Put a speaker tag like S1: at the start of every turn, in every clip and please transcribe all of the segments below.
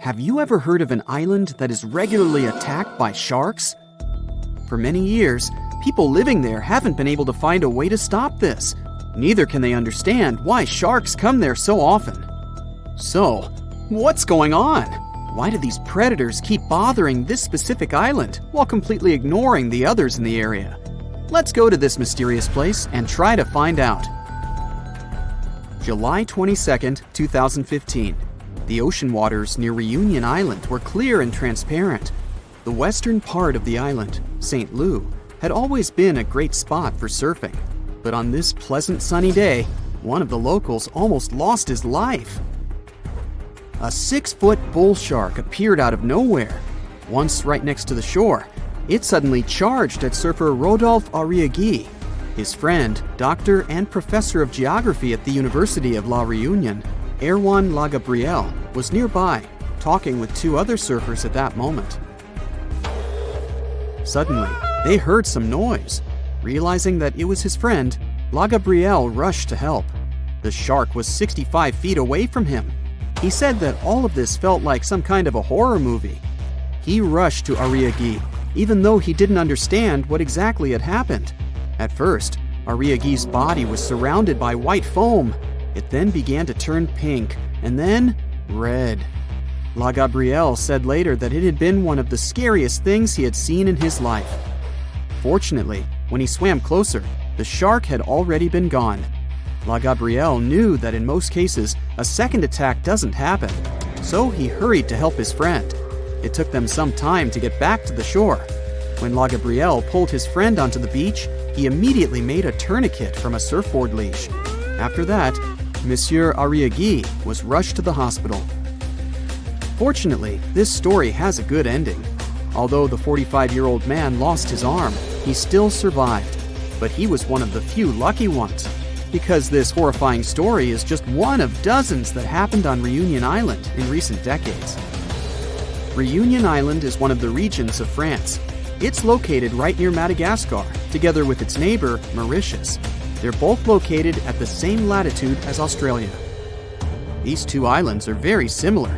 S1: Have you ever heard of an island that is regularly attacked by sharks? For many years, people living there haven't been able to find a way to stop this. Neither can they understand why sharks come there so often. So, what's going on? Why do these predators keep bothering this specific island while completely ignoring the others in the area? Let's go to this mysterious place and try to find out. July 22nd, 2015. The ocean waters near Reunion Island were clear and transparent. The western part of the island, St. Lou, had always been a great spot for surfing. But on this pleasant sunny day, one of the locals almost lost his life. A 6-foot bull shark appeared out of nowhere. Once right next to the shore, it suddenly charged at surfer Rodolphe Arriaghi. His friend, doctor and professor of geography at the University of La Réunion, Erwan Lagabriel, was nearby, talking with 2 other surfers at that moment. Suddenly, they heard some noise. Realizing that it was his friend, Lagabriel rushed to help. The shark was 65 feet away from him. He said that all of this felt like some kind of a horror movie. He rushed to Arriaghi, even though he didn't understand what exactly had happened. At first, Arriaghi's body was surrounded by white foam. It then began to turn pink, and then red. Lagabriel said later that it had been one of the scariest things he had seen in his life. Fortunately, when he swam closer, the shark had already been gone. Lagabriel knew that in most cases, a second attack doesn't happen, so he hurried to help his friend. It took them some time to get back to the shore. When Lagabriel pulled his friend onto the beach, he immediately made a tourniquet from a surfboard leash. After that, Monsieur Arriaghi was rushed to the hospital. Fortunately, this story has a good ending. Although the 45-year-old man lost his arm, he still survived. But he was one of the few lucky ones, because this horrifying story is just one of dozens that happened on Reunion Island in recent decades. Reunion Island is one of the regions of France. It's located right near Madagascar, together with its neighbor, Mauritius. They're both located at the same latitude as Australia. These 2 islands are very similar.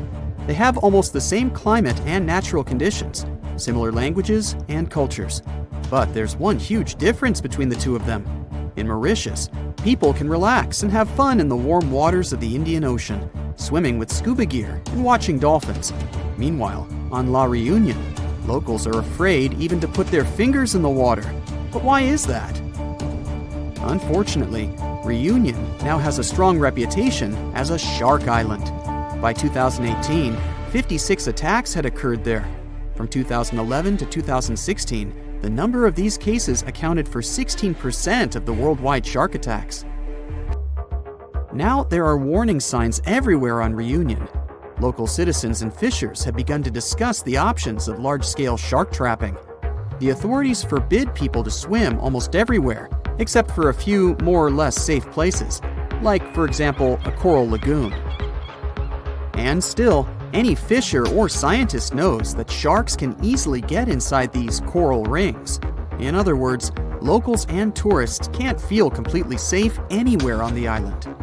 S1: They have almost the same climate and natural conditions, similar languages and cultures. But there's one huge difference between the 2 of them. In Mauritius, people can relax and have fun in the warm waters of the Indian Ocean, swimming with scuba gear and watching dolphins. Meanwhile, on La Réunion, locals are afraid even to put their fingers in the water. But why is that? Unfortunately, Reunion now has a strong reputation as a shark island. By 2018, 56 attacks had occurred there. From 2011 to 2016, the number of these cases accounted for 16% of the worldwide shark attacks. Now there are warning signs everywhere on Reunion. Local citizens and fishers have begun to discuss the options of large-scale shark trapping. The authorities forbid people to swim almost everywhere, except for a few more or less safe places, like, for example, a coral lagoon. And still, any fisher or scientist knows that sharks can easily get inside these coral rings. In other words, locals and tourists can't feel completely safe anywhere on the island.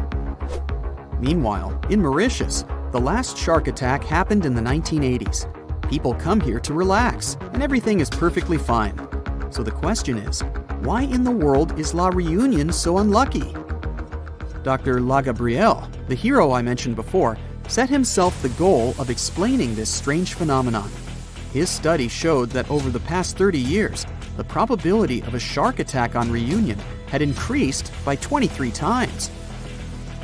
S1: Meanwhile, in Mauritius, the last shark attack happened in the 1980s. People come here to relax, and everything is perfectly fine. So the question is, why in the world is La Réunion so unlucky? Dr. Lagabriel, the hero I mentioned before, set himself the goal of explaining this strange phenomenon. His study showed that over the past 30 years, the probability of a shark attack on Reunion had increased by 23 times.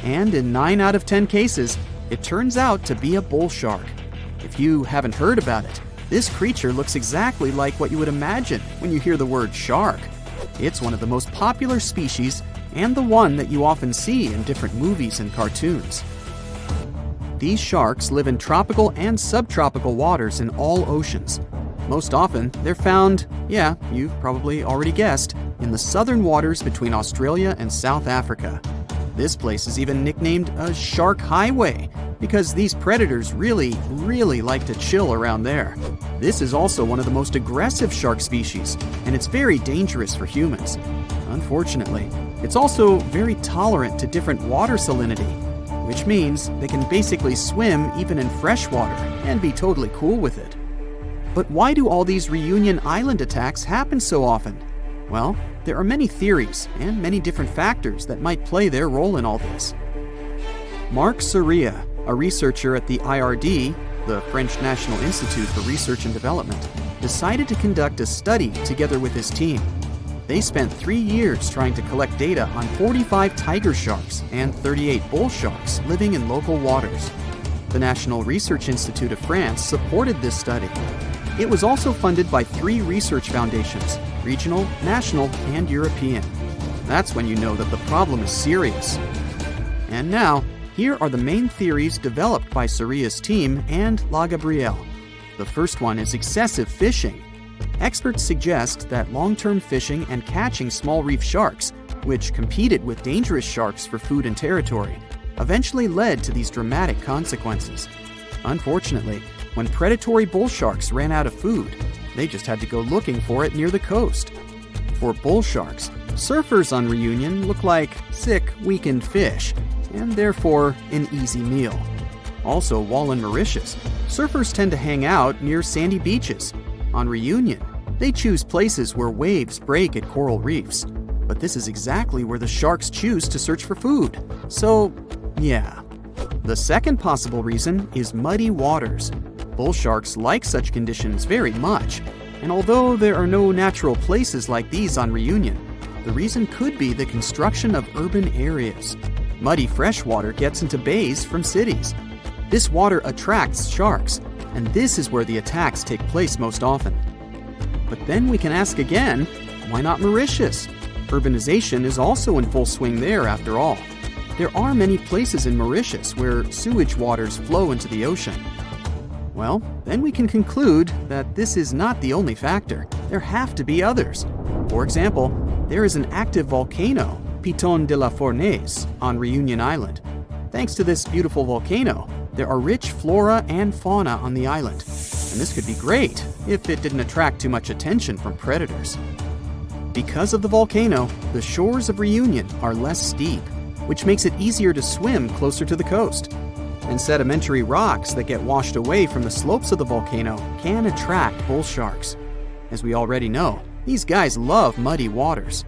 S1: And in 9 out of 10 cases, it turns out to be a bull shark. If you haven't heard about it, this creature looks exactly like what you would imagine when you hear the word shark. It's one of the most popular species and the one that you often see in different movies and cartoons. These sharks live in tropical and subtropical waters in all oceans. Most often, they're found, yeah, you've probably already guessed, in the southern waters between Australia and South Africa. This place is even nicknamed a shark highway because these predators really like to chill around there. This is also one of the most aggressive shark species, and it's very dangerous for humans. Unfortunately, it's also very tolerant to different water salinity. which means they can basically swim even in fresh water and be totally cool with it. But why do all these Reunion Island attacks happen so often? Well, there are many theories and many different factors that might play their role in all this. Marc Soria, a researcher at the IRD, the French National Institute for Research and Development, decided to conduct a study together with his team. They spent 3 years trying to collect data on 45 tiger sharks and 38 bull sharks living in local waters. The National Research Institute of France supported this study. It was also funded by 3 research foundations: regional, national, and European. That's when you know that the problem is serious. And now, here are the main theories developed by Soria's team and La Gabrielle. The first one is excessive fishing. Experts suggest that long-term fishing and catching small reef sharks, which competed with dangerous sharks for food and territory, eventually led to these dramatic consequences. Unfortunately, when predatory bull sharks ran out of food, they just had to go looking for it near the coast. For bull sharks, surfers on Reunion look like sick, weakened fish, and therefore an easy meal. Also, while in Mauritius, surfers tend to hang out near sandy beaches. On Reunion, they choose places where waves break at coral reefs. But this is exactly where the sharks choose to search for food. So, yeah. The second possible reason is muddy waters. Bull sharks like such conditions very much, and although there are no natural places like these on Reunion, the reason could be the construction of urban areas. Muddy freshwater gets into bays from cities. This water attracts sharks, and this is where the attacks take place most often. But then we can ask again, why not Mauritius? Urbanization is also in full swing there after all. There are many places in Mauritius where sewage waters flow into the ocean. Well, then we can conclude that this is not the only factor. There have to be others. For example, there is an active volcano, Piton de la Fournaise, on Reunion Island. Thanks to this beautiful volcano, there are rich flora and fauna on the island. And this could be great if it didn't attract too much attention from predators. Because of the volcano, the shores of Reunion are less steep, which makes it easier to swim closer to the coast. And sedimentary rocks that get washed away from the slopes of the volcano can attract bull sharks. As we already know, these guys love muddy waters.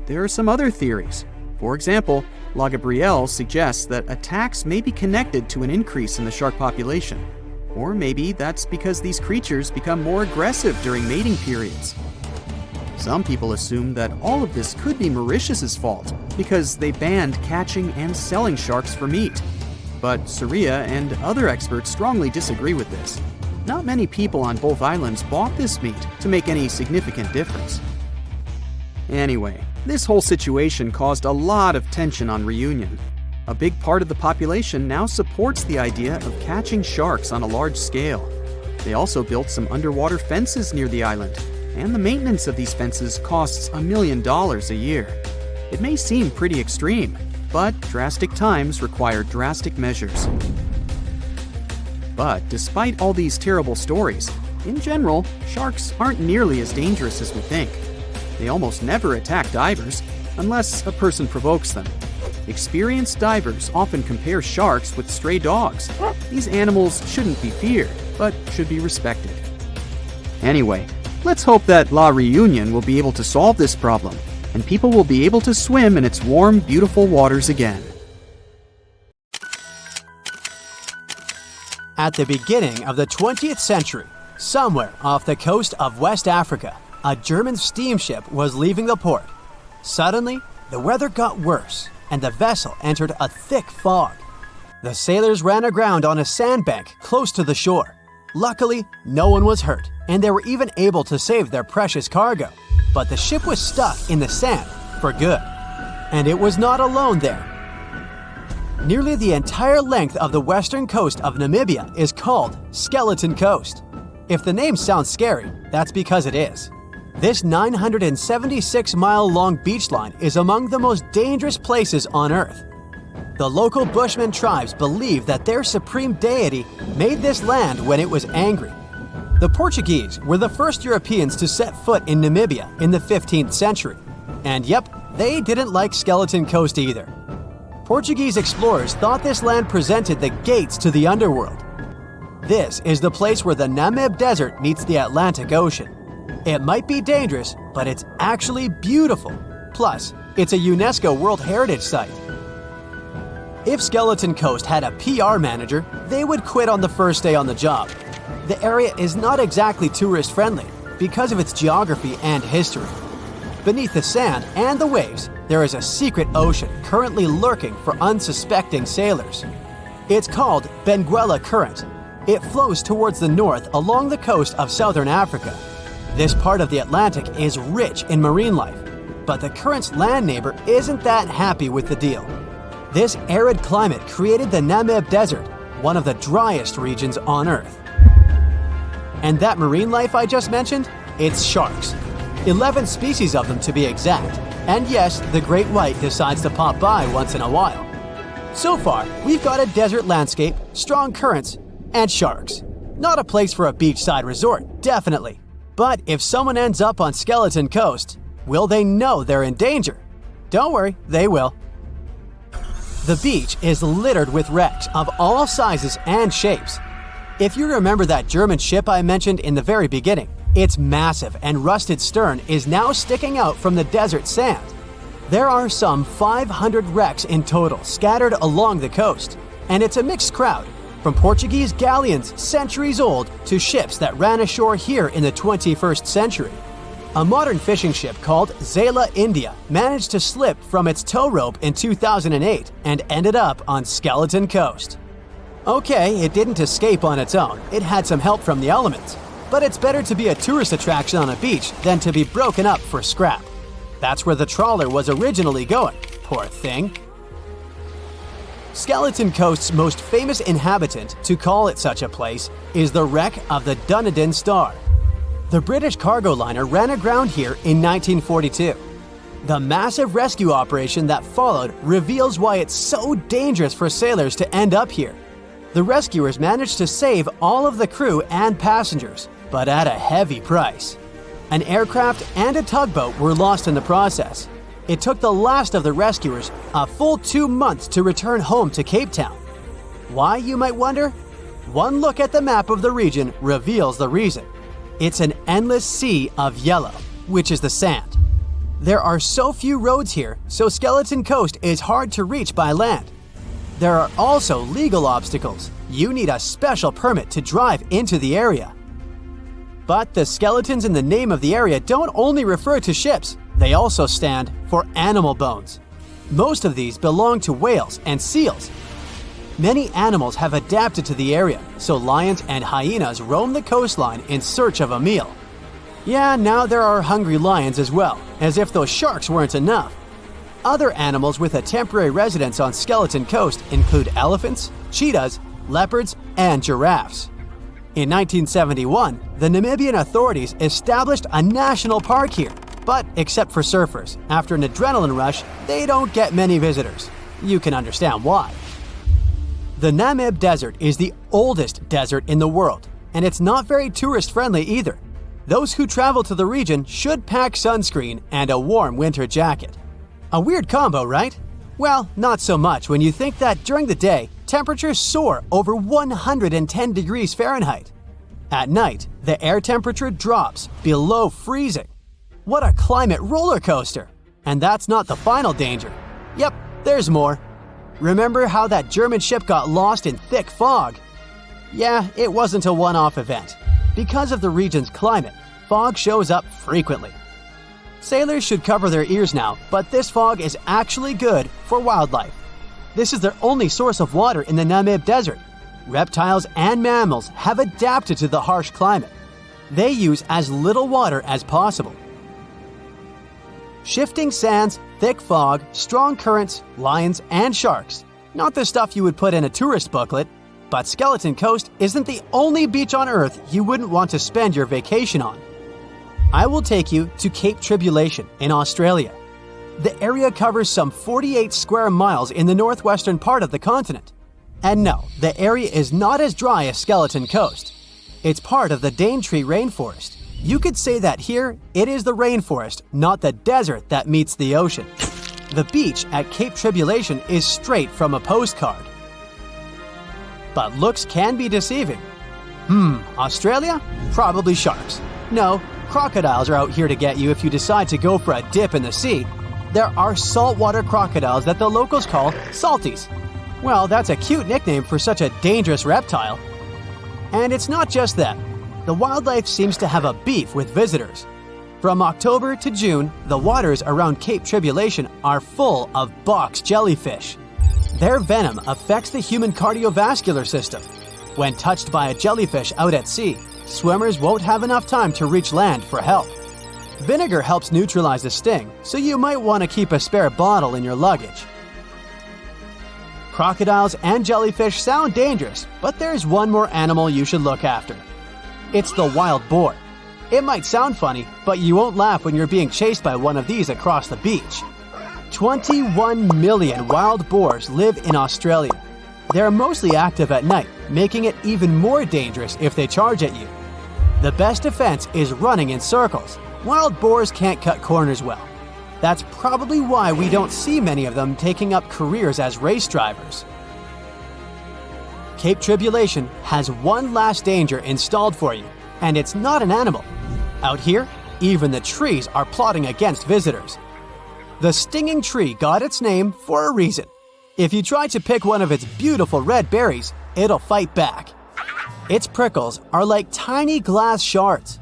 S1: There are some other theories. For example, La Gabrielle suggests that attacks may be connected to an increase in the shark population. Or maybe that's because these creatures become more aggressive during mating periods. Some people assume that all of this could be Mauritius's fault because they banned catching and selling sharks for meat. But Soria and other experts strongly disagree with this. Not many people on both islands bought this meat to make any significant difference. Anyway, this whole situation caused a lot of tension on Reunion. A big part of the population now supports the idea of catching sharks on a large scale. They also built some underwater fences near the island, and the maintenance of these fences costs $1 million a year. It may seem pretty extreme, but drastic times require drastic measures. But despite all these terrible stories, in general, sharks aren't nearly as dangerous as we think. They almost never attack divers, unless a person provokes them. Experienced divers often compare sharks with stray dogs. These animals shouldn't be feared, but should be respected. Anyway, let's hope that La Reunion will be able to solve this problem, and people will be able to swim in its warm, beautiful waters again.
S2: At the beginning of the 20th century, somewhere off the coast of West Africa, a German steamship was leaving the port. Suddenly, the weather got worse, and the vessel entered a thick fog. The sailors ran aground on a sandbank close to the shore. Luckily, no one was hurt, and they were even able to save their precious cargo. But the ship was stuck in the sand for good. And it was not alone there. Nearly the entire length of the western coast of Namibia is called Skeleton Coast. If the name sounds scary, that's because it is. This 976-mile-long beach line is among the most dangerous places on Earth. The local Bushman tribes believe that their supreme deity made this land when it was angry. The Portuguese were the first Europeans to set foot in Namibia in the 15th century. And yep, they didn't like Skeleton Coast either. Portuguese explorers thought this land presented the gates to the underworld. This is the place where the Namib Desert meets the Atlantic Ocean. It might be dangerous, but it's actually beautiful. Plus, it's a UNESCO World Heritage Site. If Skeleton Coast had a PR manager, they would quit on the first day on the job. The area is not exactly tourist-friendly because of its geography and history. Beneath the sand and the waves, there is a secret ocean currently lurking for unsuspecting sailors. It's called Benguela Current. It flows towards the north along the coast of southern Africa. This part of the Atlantic is rich in marine life, but the current's land neighbor isn't that happy with the deal. This arid climate created the Namib Desert, one of the driest regions on Earth. And that marine life I just mentioned? It's sharks. 11 species of them to be exact. And yes, the great white decides to pop by once in a while. So far, we've got a desert landscape, strong currents, and sharks. Not a place for a beachside resort, definitely. But if someone ends up on Skeleton Coast, will they know they're in danger? Don't worry, they will. The beach is littered with wrecks of all sizes and shapes. If you remember that German ship I mentioned in the very beginning, its massive and rusted stern is now sticking out from the desert sand. There are some 500 wrecks in total scattered along the coast, and it's a mixed crowd, from Portuguese galleons centuries old to ships that ran ashore here in the 21st century. A modern fishing ship called Zela India managed to slip from its tow rope in 2008 and ended up on Skeleton Coast. Okay, it didn't escape on its own, it had some help from the elements. But it's better to be a tourist attraction on a beach than to be broken up for scrap. That's where the trawler was originally going, poor thing. Skeleton Coast's most famous inhabitant, to call it such a place, is the wreck of the Dunedin Star. The British cargo liner ran aground here in 1942. The massive rescue operation that followed reveals why it's so dangerous for sailors to end up here. The rescuers managed to save all of the crew and passengers, but at a heavy price. An aircraft and a tugboat were lost in the process. It took the last of the rescuers a full 2 months to return home to Cape Town. Why, you might wonder? One look at the map of the region reveals the reason. It's an endless sea of yellow, which is the sand. There are so few roads here, so Skeleton Coast is hard to reach by land. There are also legal obstacles. You need a special permit to drive into the area. But the skeletons in the name of the area don't only refer to ships, they also stand for animal bones. Most of these belong to whales and seals. Many animals have adapted to the area, so lions and hyenas roam the coastline in search of a meal. Yeah, now there are hungry lions as well, as if those sharks weren't enough. Other animals with a temporary residence on Skeleton Coast include elephants, cheetahs, leopards, and giraffes. In 1971, the Namibian authorities established a national park here, but except for surfers, after an adrenaline rush, they don't get many visitors. You can understand why. The Namib Desert is the oldest desert in the world, and it's not very tourist-friendly either. Those who travel to the region should pack sunscreen and a warm winter jacket. A weird combo, right? Well, not so much when you think that during the day, temperatures soar over 110 degrees Fahrenheit. At night, the air temperature drops below freezing. What a climate roller coaster! And that's not the final danger. Yep, there's more. Remember how that German ship got lost in thick fog? Yeah, it wasn't a one-off event. Because of the region's climate, fog shows up frequently. Sailors should cover their ears now, but this fog is actually good for wildlife. This is their only source of water in the Namib Desert. Reptiles and mammals have adapted to the harsh climate. They use as little water as possible. Shifting sands, thick fog, strong currents, lions, and sharks. Not the stuff you would put in a tourist booklet, but Skeleton Coast isn't the only beach on Earth you wouldn't want to spend your vacation on. I will take you to Cape Tribulation in Australia. The area covers some 48 square miles in the northwestern part of the continent. And no, the area is not as dry as Skeleton Coast. It's part of the Daintree rainforest. You could say that here, it is the rainforest, not the desert, that meets the ocean. The beach at Cape Tribulation is straight from a postcard. But looks can be deceiving. Australia? Probably sharks. No, crocodiles are out here to get you if you decide to go for a dip in the sea. There are saltwater crocodiles that the locals call salties. Well, that's a cute nickname for such a dangerous reptile. And it's not just that. The wildlife seems to have a beef with visitors. From October to June, the waters around Cape Tribulation are full of box jellyfish. Their venom affects the human cardiovascular system. When touched by a jellyfish out at sea, swimmers won't have enough time to reach land for help. Vinegar helps neutralize the sting, so you might want to keep a spare bottle in your luggage. Crocodiles and jellyfish sound dangerous, but there's one more animal you should look after. It's the wild boar. It might sound funny, but you won't laugh when you're being chased by one of these across the beach. 21 million wild boars live in Australia. They're mostly active at night, making it even more dangerous if they charge at you. The best defense is running in circles. Wild boars can't cut corners well. That's probably why we don't see many of them taking up careers as race drivers. Cape Tribulation has one last danger installed for you, and it's not an animal. Out here, even the trees are plotting against visitors. The stinging tree got its name for a reason. If you try to pick one of its beautiful red berries, it'll fight back. Its prickles are like tiny glass shards.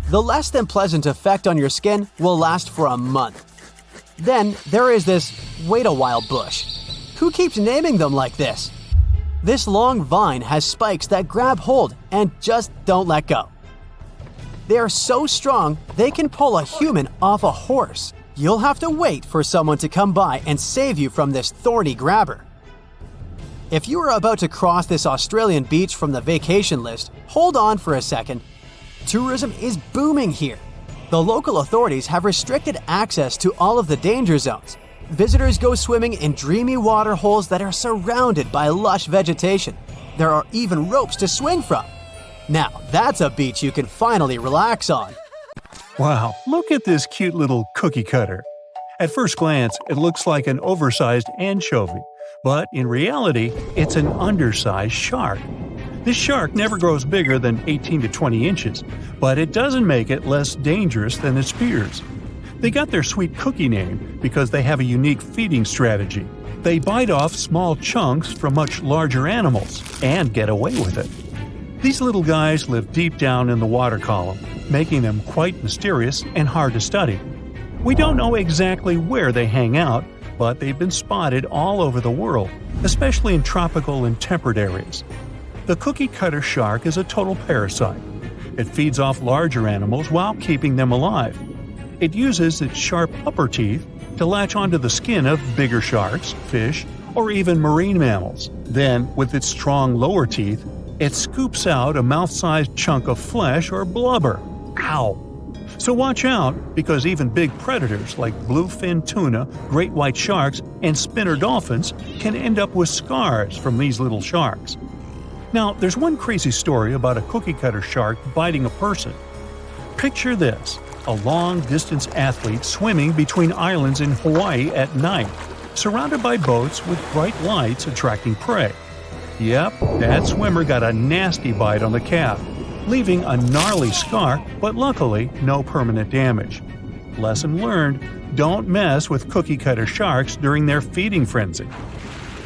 S2: The less than pleasant effect on your skin will last for a month. Then there is this wait a while bush. Who keeps naming them like this? This long vine has spikes that grab hold and just don't let go. They are so strong they can pull a human off a horse. You'll have to wait for someone to come by and save you from this thorny grabber. If you are about to cross this Australian beach from the vacation list, hold on for a second. Tourism is booming here. The local authorities have restricted access to all of the danger zones. Visitors go swimming in dreamy water holes that are surrounded by lush vegetation. There are even ropes to swing from. Now, that's a beach you can finally relax on.
S3: Wow, look at this cute little cookie cutter. At first glance, it looks like an oversized anchovy, but in reality, it's an undersized shark. This shark never grows bigger than 18 to 20 inches, but it doesn't make it less dangerous than its peers. They got their sweet cookie name because they have a unique feeding strategy. They bite off small chunks from much larger animals and get away with it. These little guys live deep down in the water column, making them quite mysterious and hard to study. We don't know exactly where they hang out, but they've been spotted all over the world, especially in tropical and temperate areas. The cookie cutter shark is a total parasite. It feeds off larger animals while keeping them alive. It uses its sharp upper teeth to latch onto the skin of bigger sharks, fish, or even marine mammals. Then, with its strong lower teeth, it scoops out a mouth-sized chunk of flesh or blubber. Ow! So watch out, because even big predators like bluefin tuna, great white sharks, and spinner dolphins can end up with scars from these little sharks. Now, there's one crazy story about a cookie cutter shark biting a person. Picture this: a long-distance athlete swimming between islands in Hawaii at night, surrounded by boats with bright lights attracting prey. Yep, that swimmer got a nasty bite on the calf, leaving a gnarly scar, but luckily no permanent damage. Lesson learned: don't mess with cookie cutter sharks during their feeding frenzy.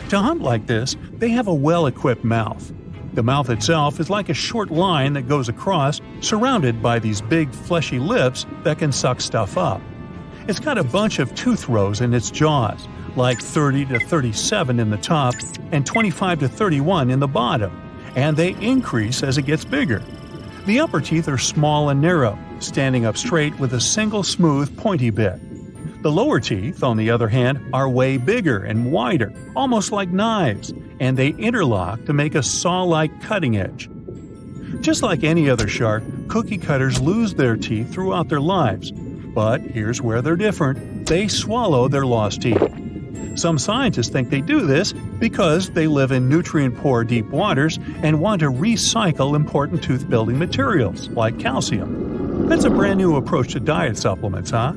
S3: To hunt like this, they have a well-equipped mouth. The mouth itself is like a short line that goes across, surrounded by these big fleshy lips that can suck stuff up. It's got a bunch of tooth rows in its jaws, like 30 to 37 in the top and 25 to 31 in the bottom, and they increase as it gets bigger. The upper teeth are small and narrow, standing up straight with a single smooth, pointy bit. The lower teeth, on the other hand, are way bigger and wider, almost like knives, and they interlock to make a saw-like cutting edge. Just like any other shark, cookie cutters lose their teeth throughout their lives. But here's where they're different: they swallow their lost teeth. Some scientists think they do this because they live in nutrient-poor deep waters and want to recycle important tooth-building materials, like calcium. That's a brand new approach to diet supplements, huh?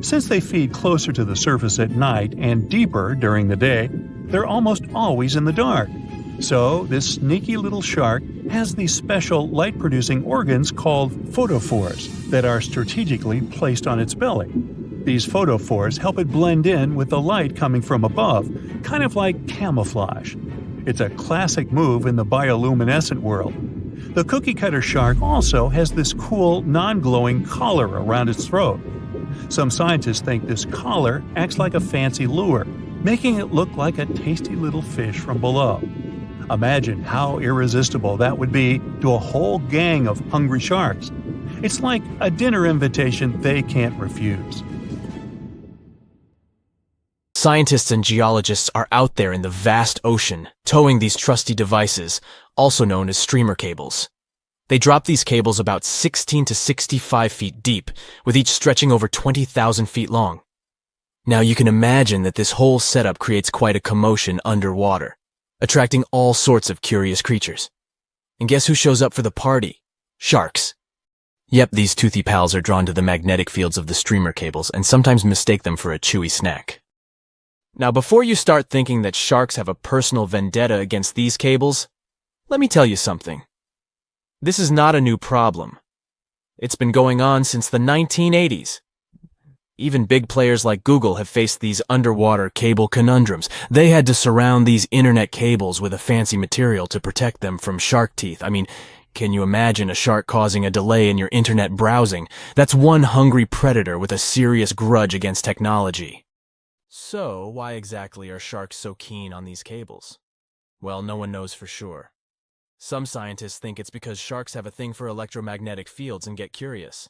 S3: Since they feed closer to the surface at night and deeper during the day, they're almost always in the dark. So, this sneaky little shark has these special light-producing organs called photophores that are strategically placed on its belly. These photophores help it blend in with the light coming from above, kind of like camouflage. It's a classic move in the bioluminescent world. The cookie-cutter shark also has this cool, non-glowing collar around its throat. Some scientists think this collar acts like a fancy lure, making it look like a tasty little fish from below. Imagine how irresistible that would be to a whole gang of hungry sharks. It's like a dinner invitation they can't refuse.
S4: Scientists and geologists are out there in the vast ocean, towing these trusty devices, also known as streamer cables. They drop these cables about 16 to 65 feet deep, with each stretching over 20,000 feet long. Now you can imagine that this whole setup creates quite a commotion underwater, attracting all sorts of curious creatures. And guess who shows up for the party? Sharks. Yep, these toothy pals are drawn to the magnetic fields of the streamer cables and sometimes mistake them for a chewy snack. Now, before you start thinking that sharks have a personal vendetta against these cables, let me tell you something. This is not a new problem. It's been going on since the 1980s. Even big players like Google have faced these underwater cable conundrums. They had to surround these internet cables with a fancy material to protect them from shark teeth. I mean, can you imagine a shark causing a delay in your internet browsing? That's one hungry predator with a serious grudge against technology. So, why exactly are sharks so keen on these cables? Well, no one knows for sure. Some scientists think it's because sharks have a thing for electromagnetic fields and get curious.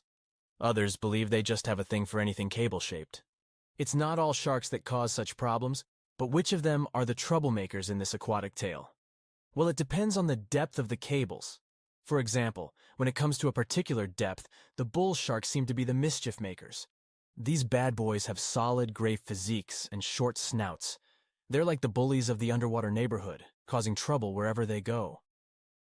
S4: Others believe they just have a thing for anything cable-shaped. It's not all sharks that cause such problems, but which of them are the troublemakers in this aquatic tale? Well, it depends on the depth of the cables. For example, when it comes to a particular depth, the bull sharks seem to be the mischief makers. These bad boys have solid gray physiques and short snouts. They're like the bullies of the underwater neighborhood, causing trouble wherever they go.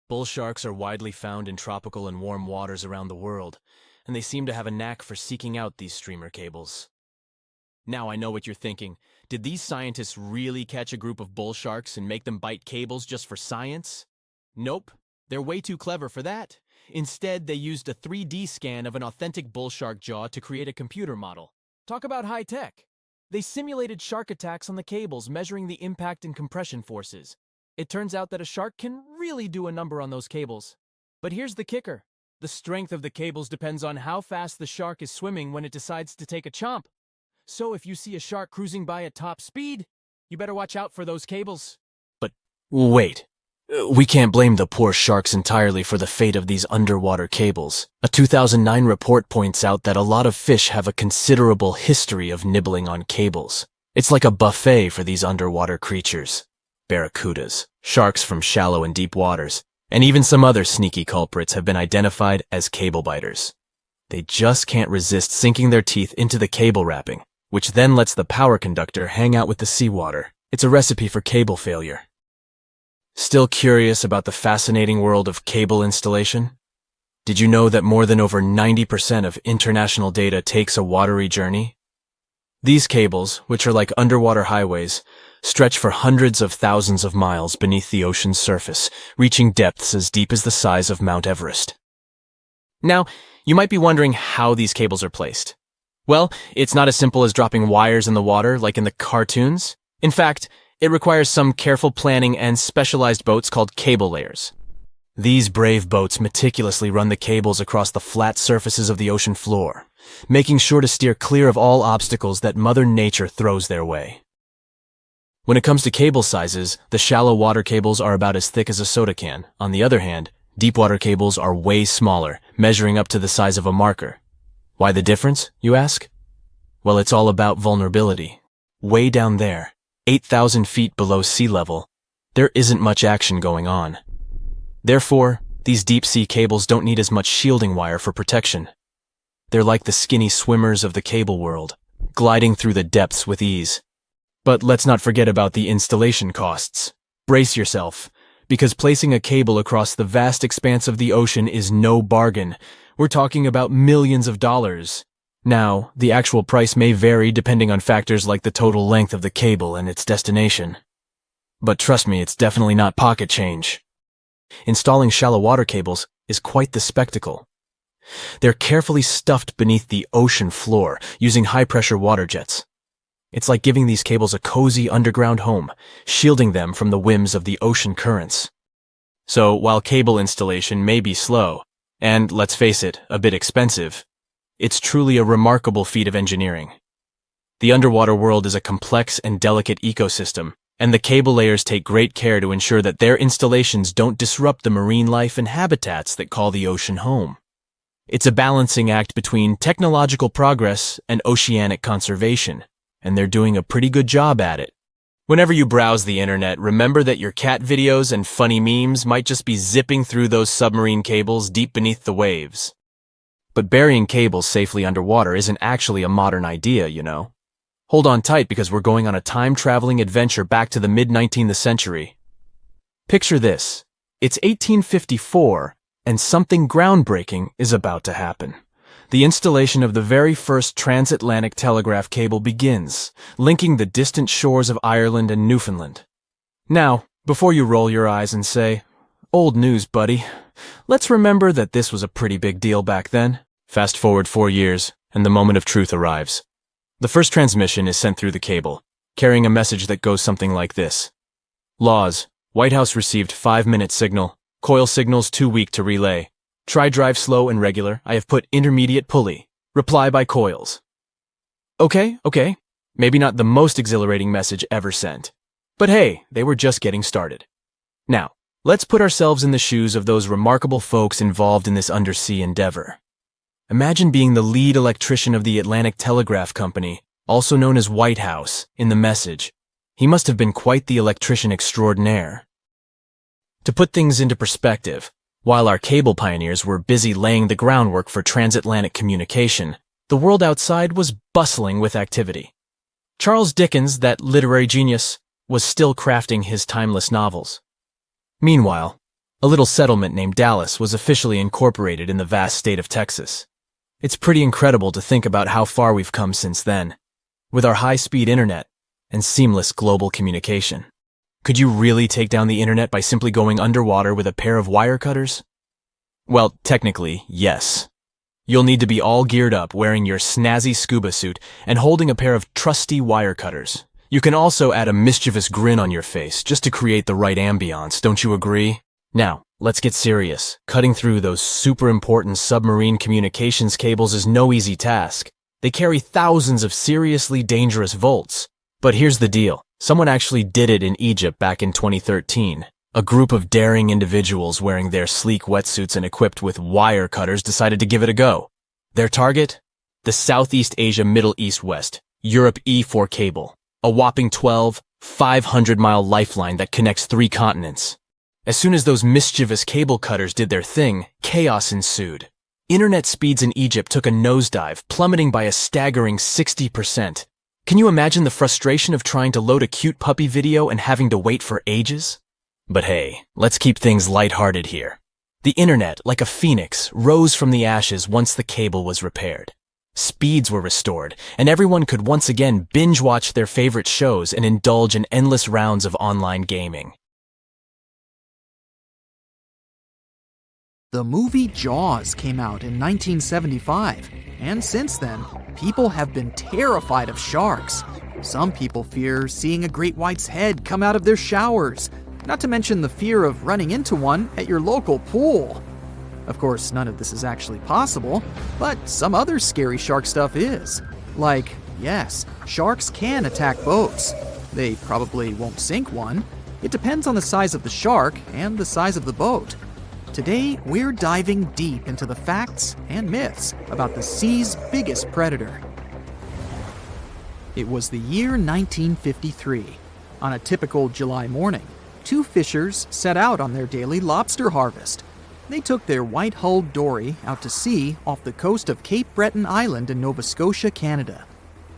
S4: Bull sharks are widely found in tropical and warm waters around the world, and they seem to have a knack for seeking out these streamer cables. Now I know what you're thinking. Did these scientists really catch a group of bull sharks and make them bite cables just for science? Nope, they're way too clever for that. Instead, they used a 3D scan of an authentic bull shark jaw to create a computer model. Talk about high tech. They simulated shark attacks on the cables, measuring the impact and compression forces. It turns out that a shark can really do a number on those cables. But here's the kicker. The strength of the cables depends on how fast the shark is swimming when it decides to take a chomp. So if you see a shark cruising by at top speed, you better watch out for those cables. But wait. We can't blame the poor sharks entirely for the fate of these underwater cables. A 2009 report points out that a lot of fish have a considerable history of nibbling on cables. It's like a buffet for these underwater creatures. Barracudas, sharks from shallow and deep waters, and even some other sneaky culprits have been identified as cable biters. They just can't resist sinking their teeth into the cable wrapping, which then lets the power conductor hang out with the seawater. It's a recipe for cable failure. Still curious about the fascinating world of cable installation? Did you know that more than over 90% of international data takes a watery journey? These cables, which are like underwater highways, stretch for hundreds of thousands of miles beneath the ocean's surface, reaching depths as deep as the size of Mount Everest. Now, you might be wondering how these cables are placed. Well, it's not as simple as dropping wires in the water like in the cartoons. In fact, it requires some careful planning and specialized boats called cable layers. These brave boats meticulously run the cables across the flat surfaces of the ocean floor, making sure to steer clear of all obstacles that Mother Nature throws their way. When it comes to cable sizes, the shallow water cables are about as thick as a soda can. On the other hand, deep water cables are way smaller, measuring up to the size of a marker. Why the difference, you ask? Well, it's all about vulnerability. Way down there, 8,000 feet below sea level, there isn't much action going on. Therefore, these deep-sea cables don't need as much shielding wire for protection. They're like the skinny swimmers of the cable world, gliding through the depths with ease. But let's not forget about the installation costs. Brace yourself, because placing a cable across the vast expanse of the ocean is no bargain. We're talking about millions of dollars. Now, the actual price may vary depending on factors like the total length of the cable and its destination. But trust me, it's definitely not pocket change. Installing shallow water cables is quite the spectacle. They're carefully stuffed beneath the ocean floor using high-pressure water jets. It's like giving these cables a cozy underground home, shielding them from the whims of the ocean currents. So, while cable installation may be slow, and, let's face it, a bit expensive, it's truly a remarkable feat of engineering. The underwater world is a complex and delicate ecosystem, and the cable layers take great care to ensure that their installations don't disrupt the marine life and habitats that call the ocean home. It's a balancing act between technological progress and oceanic conservation, and they're doing a pretty good job at it. Whenever you browse the internet, remember that your cat videos and funny memes might just be zipping through those submarine cables deep beneath the waves. But burying cables safely underwater isn't actually a modern idea, you know. Hold on tight because we're going on a time-traveling adventure back to the mid-19th century. Picture this. It's 1854, and something groundbreaking is about to happen. The installation of the very first transatlantic telegraph cable begins, linking the distant shores of Ireland and Newfoundland. Now, before you roll your eyes and say, "Old news, buddy," let's remember that this was a pretty big deal back then. Fast forward 4 years, and the moment of truth arrives. The first transmission is sent through the cable, carrying a message that goes something like this. Laws. White House received 5-minute signal. Coil signals too weak to relay. Try drive slow and regular. I have put intermediate pulley. Reply by coils. Okay. Maybe not the most exhilarating message ever sent. But hey, they were just getting started. Now, let's put ourselves in the shoes of those remarkable folks involved in this undersea endeavor. Imagine being the lead electrician of the Atlantic Telegraph Company, also known as White House, in the message. He must have been quite the electrician extraordinaire. To put things into perspective, while our cable pioneers were busy laying the groundwork for transatlantic communication, the world outside was bustling with activity. Charles Dickens, that literary genius, was still crafting his timeless novels. Meanwhile, a little settlement named Dallas was officially incorporated in the vast state of Texas. It's pretty incredible to think about how far we've come since then, with our high-speed internet and seamless global communication. Could you really take down the internet by simply going underwater with a pair of wire cutters? Well, technically, yes. You'll need to be all geared up, wearing your snazzy scuba suit and holding a pair of trusty wire cutters. You can also add a mischievous grin on your face just to create the right ambiance, don't you agree? Now, let's get serious. Cutting through those super important submarine communications cables is no easy task. They carry thousands of seriously dangerous volts. But here's the deal. Someone actually did it in Egypt back in 2013. A group of daring individuals wearing their sleek wetsuits and equipped with wire cutters decided to give it a go. Their target? The Southeast Asia Middle East West, Europe E4 cable. A whopping 500-mile lifeline that connects 3 continents. As soon as those mischievous cable cutters did their thing, chaos ensued. Internet speeds in Egypt took a nosedive, plummeting by a staggering 60%. Can you imagine the frustration of trying to load a cute puppy video and having to wait for ages? But hey, let's keep things lighthearted here. The internet, like a phoenix, rose from the ashes once the cable was repaired. Speeds were restored, and everyone could once again binge-watch their favorite shows and indulge in endless rounds of online gaming.
S1: The movie Jaws came out in 1975, and since then, people have been terrified of sharks. Some people fear seeing a great white's head come out of their showers, not to mention the fear of running into one at your local pool. Of course, none of this is actually possible, but some other scary shark stuff is. Like, yes, sharks can attack boats. They probably won't sink one. It depends on the size of the shark and the size of the boat. Today, we're diving deep into the facts and myths about the sea's biggest predator. It was the year 1953. On a typical July morning, 2 fishers set out on their daily lobster harvest. They took their white-hulled dory out to sea off the coast of Cape Breton Island in Nova Scotia, Canada.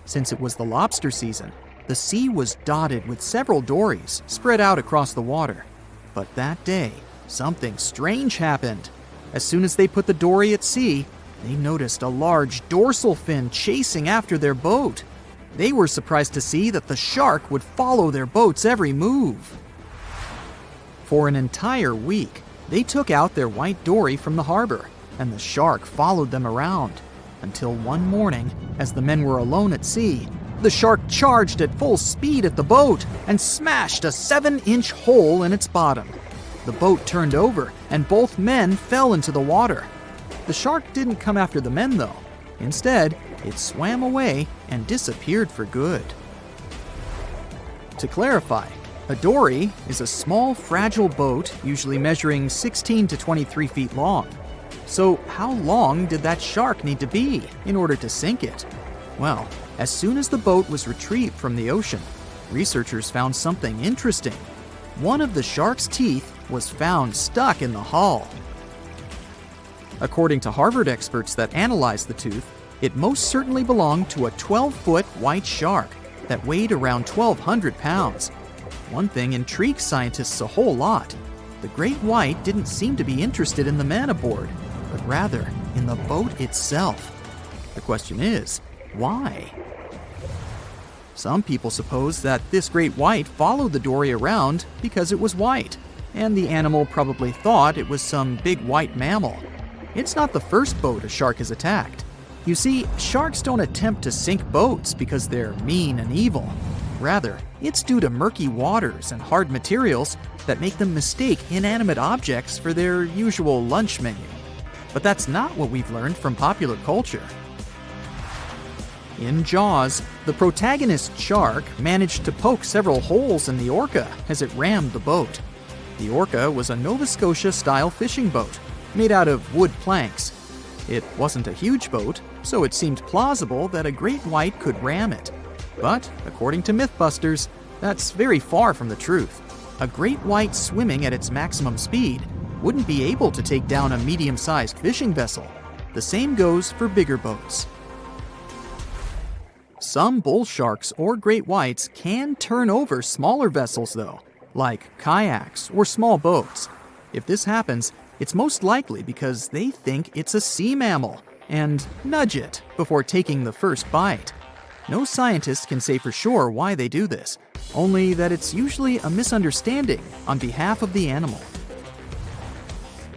S1: Since it was the lobster season, the sea was dotted with several dories spread out across the water. But that day, something strange happened. As soon as they put the dory at sea, they noticed a large dorsal fin chasing after their boat. They were surprised to see that the shark would follow their boat's every move. For an entire week, they took out their white dory from the harbor, and the shark followed them around, until one morning, as the men were alone at sea, the shark charged at full speed at the boat and smashed a 7-inch hole in its bottom. The boat turned over, and both men fell into the water. The shark didn't come after the men, though. Instead, it swam away and disappeared for good. To clarify, a dory is a small, fragile boat usually measuring 16 to 23 feet long. So how long did that shark need to be in order to sink it? Well, as soon as the boat was retrieved from the ocean, researchers found something interesting. One of the shark's teeth was found stuck in the hull. According to Harvard experts that analyzed the tooth, it most certainly belonged to a 12-foot white shark that weighed around 1,200 pounds. One thing intrigues scientists a whole lot. The great white didn't seem to be interested in the men aboard, but rather in the boat itself. The question is, why? Some people suppose that this great white followed the dory around because it was white, and the animal probably thought it was some big white mammal. It's not the first boat a shark has attacked. You see, sharks don't attempt to sink boats because they're mean and evil. Rather, it's due to murky waters and hard materials that make them mistake inanimate objects for their usual lunch menu. But that's not what we've learned from popular culture. In Jaws, the protagonist shark managed to poke several holes in the orca as it rammed the boat. The orca was a Nova Scotia-style fishing boat, made out of wood planks. It wasn't a huge boat, so it seemed plausible that a great white could ram it. But, according to Mythbusters, that's very far from the truth. A great white swimming at its maximum speed wouldn't be able to take down a medium-sized fishing vessel. The same goes for bigger boats. Some bull sharks or great whites can turn over smaller vessels, though, like kayaks or small boats. If this happens, it's most likely because they think it's a sea mammal and nudge it before taking the first bite. No scientist can say for sure why they do this, only that it's usually a misunderstanding on behalf of the animal.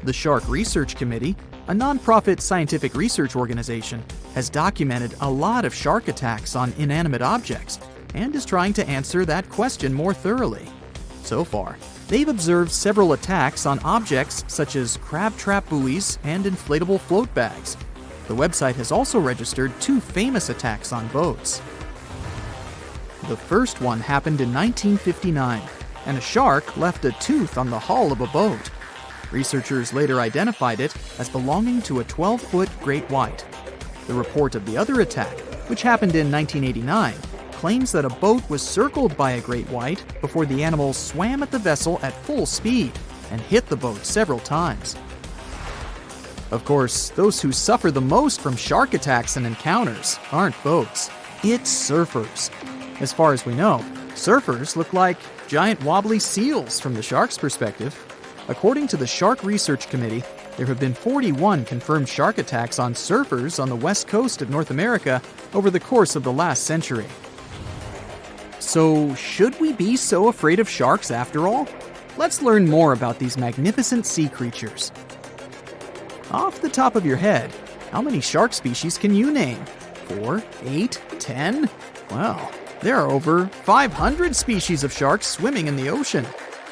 S1: The Shark Research Committee, a nonprofit scientific research organization, has documented a lot of shark attacks on inanimate objects and is trying to answer that question more thoroughly. So far, they've observed several attacks on objects such as crab trap buoys and inflatable float bags. The website has also registered 2 famous attacks on boats. The first one happened in 1959, and a shark left a tooth on the hull of a boat. Researchers later identified it as belonging to a 12-foot great white. The report of the other attack, which happened in 1989, claims that a boat was circled by a great white before the animal swam at the vessel at full speed and hit the boat several times. Of course, those who suffer the most from shark attacks and encounters aren't boats, it's surfers. As far as we know, surfers look like giant wobbly seals from the shark's perspective. According to the Shark Research Committee, there have been 41 confirmed shark attacks on surfers on the west coast of North America over the course of the last century. So, should we be so afraid of sharks after all? Let's learn more about these magnificent sea creatures. Off the top of your head, how many shark species can you name? 4, 8, 10? Well, there are over 500 species of sharks swimming in the ocean.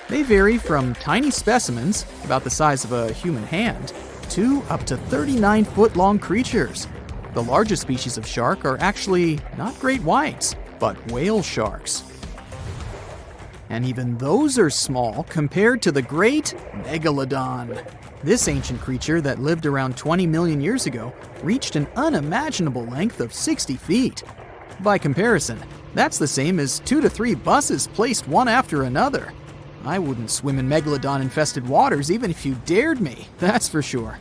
S1: They vary from tiny specimens, about the size of a human hand, to up to 39-foot-long creatures. The largest species of shark are actually not great whites, but whale sharks. And even those are small compared to the great megalodon. This ancient creature that lived around 20 million years ago reached an unimaginable length of 60 feet. By comparison, that's the same as 2 to 3 buses placed one after another. I wouldn't swim in megalodon-infested waters even if you dared me, that's for sure.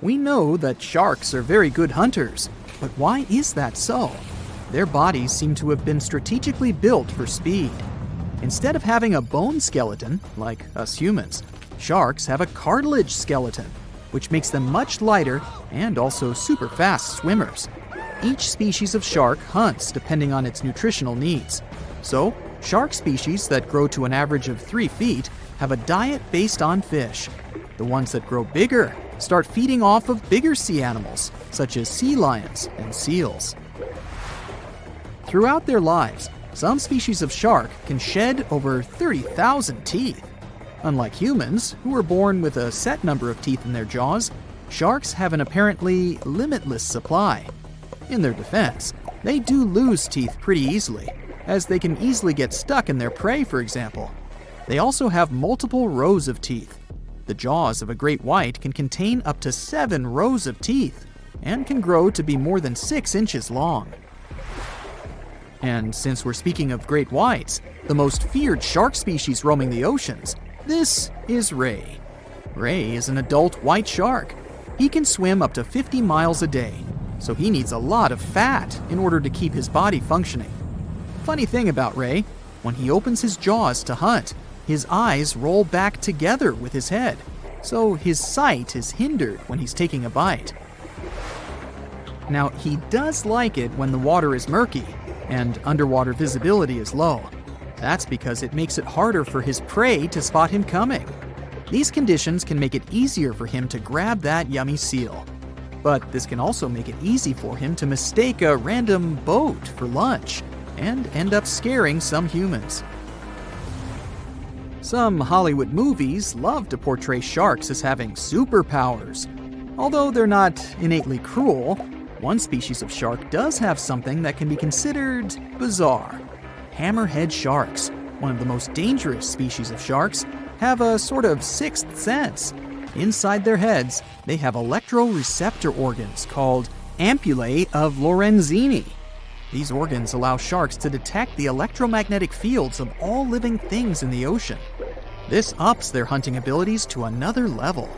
S1: We know that sharks are very good hunters, but why is that so? Their bodies seem to have been strategically built for speed. Instead of having a bone skeleton, like us humans, sharks have a cartilage skeleton. which makes them much lighter and also super fast swimmers. Each species of shark hunts depending on its nutritional needs. So, shark species that grow to an average of 3 feet have a diet based on fish. The ones that grow bigger start feeding off of bigger sea animals, such as sea lions and seals. Throughout their lives, some species of shark can shed over 30,000 teeth. Unlike humans, who are born with a set number of teeth in their jaws, sharks have an apparently limitless supply. In their defense, they do lose teeth pretty easily, as they can easily get stuck in their prey, for example. They also have multiple rows of teeth. The jaws of a great white can contain up to 7 rows of teeth, and can grow to be more than 6 inches long. And since we're speaking of great whites, the most feared shark species roaming the oceans, this is ray. Ray is an adult white shark. He can swim up to 50 miles a day, so he needs a lot of fat in order to keep his body functioning. Funny thing about Ray, when he opens his jaws to hunt, his eyes roll back together with his head, so his sight is hindered when he's taking a bite. Now, he does like it when the water is murky and underwater visibility is low. That's because it makes it harder for his prey to spot him coming. These conditions can make it easier for him to grab that yummy seal. But this can also make it easy for him to mistake a random boat for lunch and end up scaring some humans. Some Hollywood movies love to portray sharks as having superpowers. Although they're not innately cruel, one species of shark does have something that can be considered bizarre. Hammerhead sharks, one of the most dangerous species of sharks, have a sort of sixth sense. Inside their heads, they have electroreceptor organs called ampullae of Lorenzini. These organs allow sharks to detect the electromagnetic fields of all living things in the ocean. This ups their hunting abilities to another level.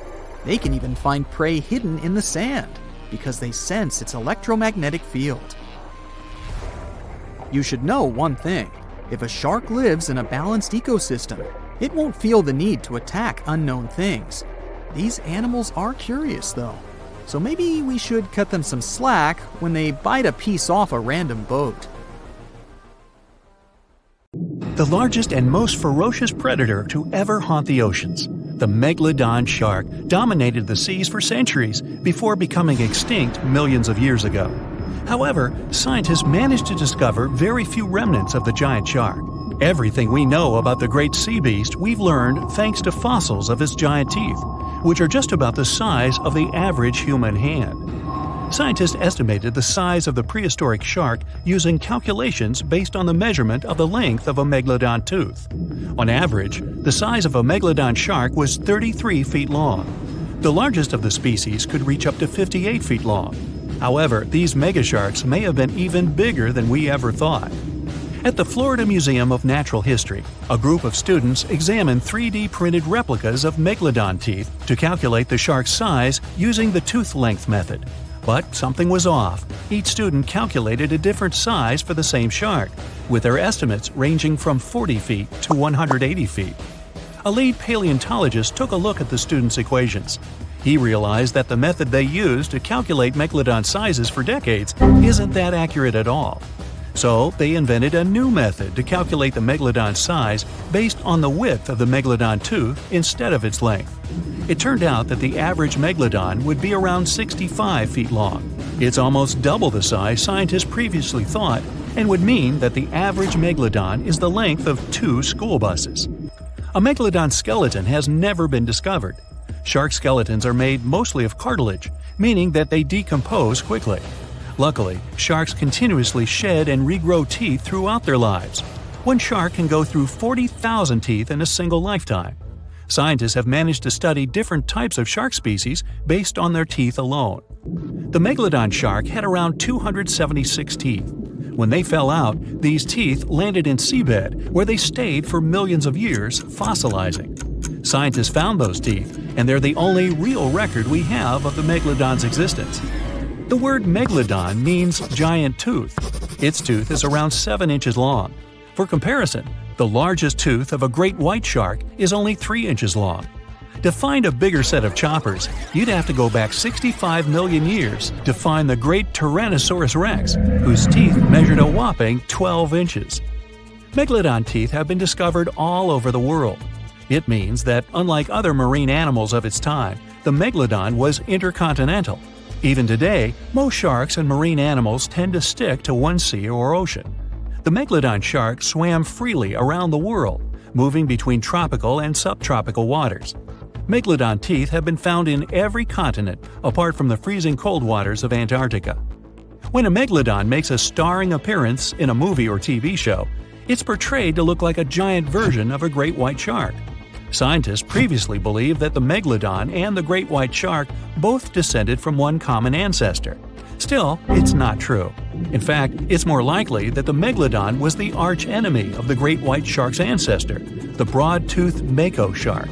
S1: They can even find prey hidden in the sand because they sense its electromagnetic field. You should know one thing. If a shark lives in a balanced ecosystem, it won't feel the need to attack unknown things. These animals are curious, though, so maybe we should cut them some slack when they bite a piece off a random boat.
S3: The largest and most ferocious predator to ever haunt the oceans, the megalodon shark, dominated the seas for centuries before becoming extinct millions of years ago. However, scientists managed to discover very few remnants of the giant shark. Everything we know about the great sea beast we've learned thanks to fossils of its giant teeth, which are just about the size of the average human hand. Scientists estimated the size of the prehistoric shark using calculations based on the measurement of the length of a megalodon tooth. On average, the size of a megalodon shark was 33 feet long. The largest of the species could reach up to 58 feet long. However, these megasharks may have been even bigger than we ever thought. At the Florida Museum of Natural History, a group of students examined 3D printed replicas of megalodon teeth to calculate the shark's size using the tooth length method. But something was off. Each student calculated a different size for the same shark, with their estimates ranging from 40 feet to 180 feet. A lead paleontologist took a look at the students' equations. He realized that the method they used to calculate megalodon sizes for decades isn't that accurate at all. So they invented a new method to calculate the megalodon size based on the width of the megalodon tooth instead of its length. It turned out that the average megalodon would be around 65 feet long. It's almost double the size scientists previously thought, and would mean that the average megalodon is the length of 2 school buses. A megalodon skeleton has never been discovered. Shark skeletons are made mostly of cartilage, meaning that they decompose quickly. Luckily, sharks continuously shed and regrow teeth throughout their lives. One shark can go through 40,000 teeth in a single lifetime. Scientists have managed to study different types of shark species based on their teeth alone. The megalodon shark had around 276 teeth. When they fell out, these teeth landed in seabed, where they stayed for millions of years, fossilizing. Scientists found those teeth, and they're the only real record we have of the megalodon's existence. The word megalodon means giant tooth. Its tooth is around 7 inches long. For comparison, the largest tooth of a great white shark is only 3 inches long. To find a bigger set of choppers, you'd have to go back 65 million years to find the great Tyrannosaurus rex, whose teeth measured a whopping 12 inches. Megalodon teeth have been discovered all over the world. It means that, unlike other marine animals of its time, the megalodon was intercontinental. Even today, most sharks and marine animals tend to stick to one sea or ocean. The megalodon shark swam freely around the world, moving between tropical and subtropical waters. Megalodon teeth have been found in every continent apart from the freezing cold waters of Antarctica. When a megalodon makes a starring appearance in a movie or TV show, it's portrayed to look like a giant version of a great white shark. Scientists previously believed that the megalodon and the great white shark both descended from one common ancestor. Still, it's not true. In fact, it's more likely that the megalodon was the arch-enemy of the great white shark's ancestor, the broad-toothed mako shark.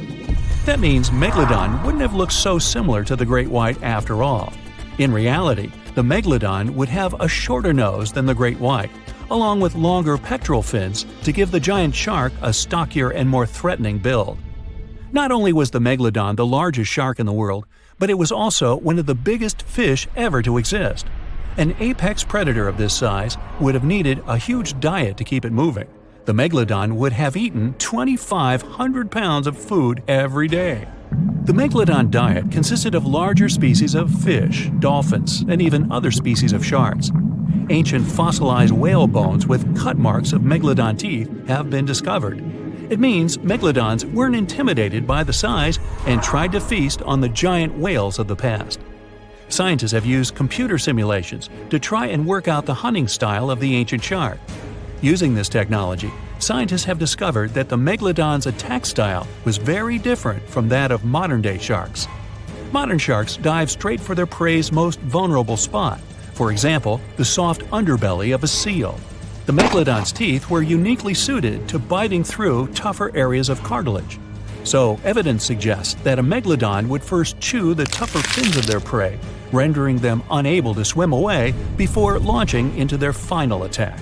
S3: That means megalodon wouldn't have looked so similar to the great white after all. In reality, the megalodon would have a shorter nose than the great white, along with longer pectoral fins to give the giant shark a stockier and more threatening build. Not only was the megalodon the largest shark in the world, but it was also one of the biggest fish ever to exist. An apex predator of this size would have needed a huge diet to keep it moving. The megalodon would have eaten 2,500 pounds of food every day. The megalodon diet consisted of larger species of fish, dolphins, and even other species of sharks. Ancient fossilized whale bones with cut marks of megalodon teeth have been discovered. It means megalodons weren't intimidated by the size and tried to feast on the giant whales of the past. Scientists have used computer simulations to try and work out the hunting style of the ancient shark. Using this technology, scientists have discovered that the megalodon's attack style was very different from that of modern-day sharks. Modern sharks dive straight for their prey's most vulnerable spot, for example, the soft underbelly of a seal. The megalodon's teeth were uniquely suited to biting through tougher areas of cartilage. So, evidence suggests that a megalodon would first chew the tougher fins of their prey, rendering them unable to swim away before launching into their final attack.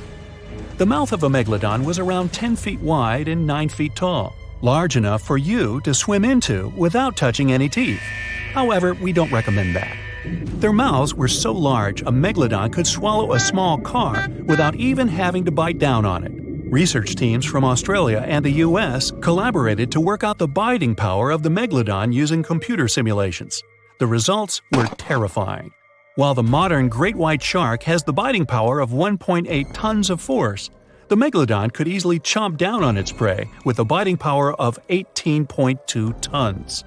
S3: The mouth of a megalodon was around 10 feet wide and 9 feet tall, large enough for you to swim into without touching any teeth. However, we don't recommend that. Their mouths were so large a megalodon could swallow a small car without even having to bite down on it. Research teams from Australia and the US collaborated to work out the biting power of the megalodon using computer simulations. The results were terrifying. While the modern great white shark has the biting power of 1.8 tons of force, the megalodon could easily chomp down on its prey with a biting power of 18.2 tons.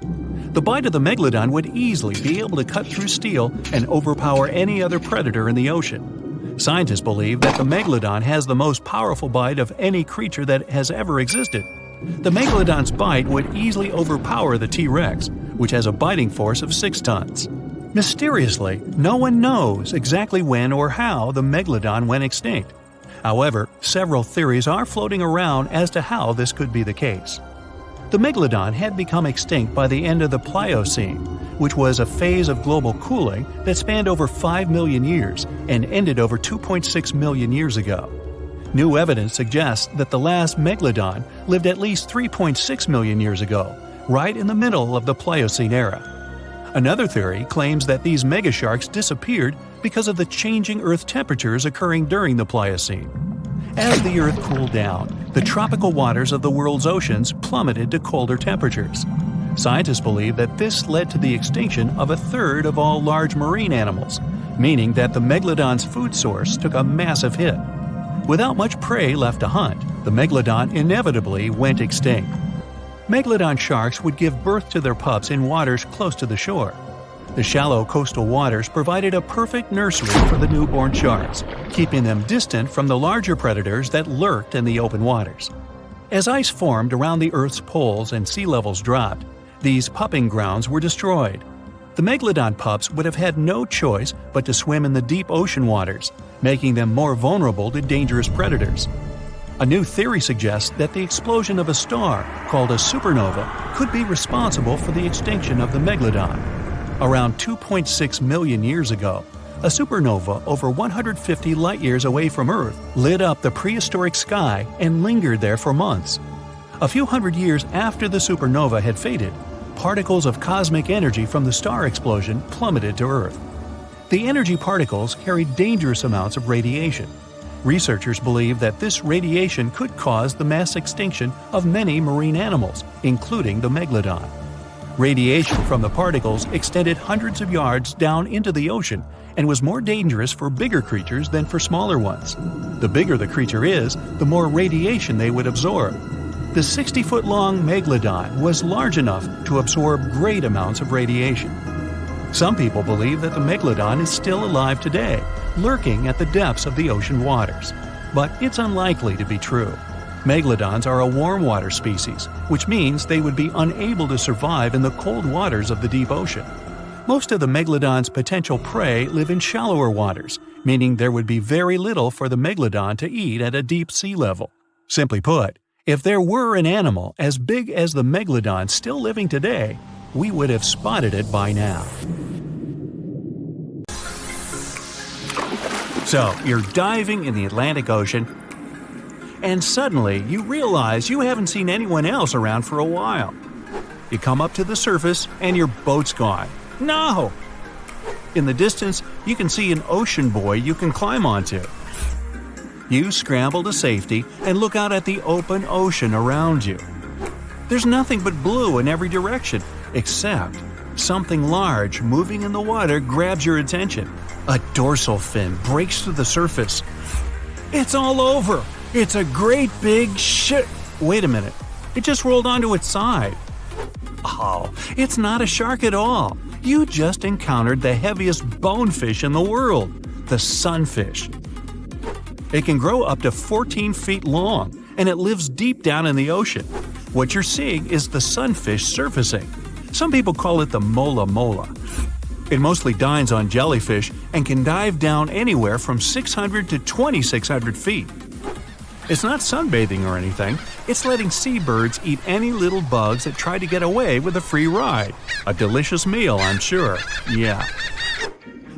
S3: The bite of the megalodon would easily be able to cut through steel and overpower any other predator in the ocean. Scientists believe that the megalodon has the most powerful bite of any creature that has ever existed. The megalodon's bite would easily overpower the T-Rex, which has a biting force of 6 tons. Mysteriously, no one knows exactly when or how the megalodon went extinct. However, several theories are floating around as to how this could be the case. The megalodon had become extinct by the end of the Pliocene, which was a phase of global cooling that spanned over 5 million years and ended over 2.6 million years ago. New evidence suggests that the last megalodon lived at least 3.6 million years ago, right in the middle of the Pliocene era. Another theory claims that these megasharks disappeared because of the changing Earth temperatures occurring during the Pliocene. As the Earth cooled down, the tropical waters of the world's oceans plummeted to colder temperatures. Scientists believe that this led to the extinction of a third of all large marine animals, meaning that the megalodon's food source took a massive hit. Without much prey left to hunt, the megalodon inevitably went extinct. Megalodon sharks would give birth to their pups in waters close to the shore. The shallow coastal waters provided a perfect nursery for the newborn sharks, keeping them distant from the larger predators that lurked in the open waters. As ice formed around the Earth's poles and sea levels dropped, these pupping grounds were destroyed. The megalodon pups would have had no choice but to swim in the deep ocean waters, making them more vulnerable to dangerous predators. A new theory suggests that the explosion of a star, called a supernova, could be responsible for the extinction of the megalodon. Around 2.6 million years ago, a supernova over 150 light-years away from Earth lit up the prehistoric sky and lingered there for months. A few hundred years after the supernova had faded, particles of cosmic energy from the star explosion plummeted to Earth. The energy particles carried dangerous amounts of radiation. Researchers believe that this radiation could cause the mass extinction of many marine animals, including the megalodon. Radiation from the particles extended hundreds of yards down into the ocean and was more dangerous for bigger creatures than for smaller ones. The bigger the creature is, the more radiation they would absorb. The 60-foot-long megalodon was large enough to absorb great amounts of radiation. Some people believe that the megalodon is still alive today, lurking at the depths of the ocean waters. But it's unlikely to be true. Megalodons are a warm water species, which means they would be unable to survive in the cold waters of the deep ocean. Most of the megalodon's potential prey live in shallower waters, meaning there would be very little for the megalodon to eat at a deep sea level. Simply put, if there were an animal as big as the megalodon still living today, we would have spotted it by now. So, you're diving in the Atlantic Ocean, and suddenly you realize you haven't seen anyone else around for a while. You come up to the surface and your boat's gone. No! In the distance, you can see an ocean buoy you can climb onto. You scramble to safety and look out at the open ocean around you. There's nothing but blue in every direction, except something large moving in the water grabs your attention. A dorsal fin breaks through the surface. It's all over! It's a great big shit. Wait a minute. It just rolled onto its side. Oh, it's not a shark at all. You just encountered the heaviest bonefish in the world, the sunfish. It can grow up to 14 feet long, and it lives deep down in the ocean. What you're seeing is the sunfish surfacing. Some people call it the mola mola. It mostly dines on jellyfish and can dive down anywhere from 600 to 2,600 feet. It's not sunbathing or anything, it's letting seabirds eat any little bugs that try to get away with a free ride. A delicious meal, I'm sure. Yeah.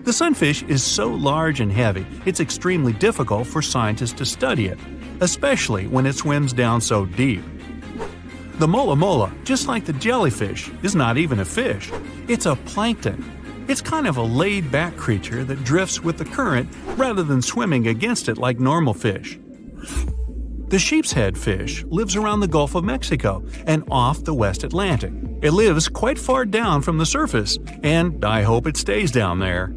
S3: The sunfish is so large and heavy, it's extremely difficult for scientists to study it, especially when it swims down so deep. The mola mola, just like the jellyfish, is not even a fish. It's a plankton. It's kind of a laid-back creature that drifts with the current rather than swimming against it like normal fish. The sheep's head fish lives around the Gulf of Mexico and off the West Atlantic. It lives quite far down from the surface, and I hope it stays down there.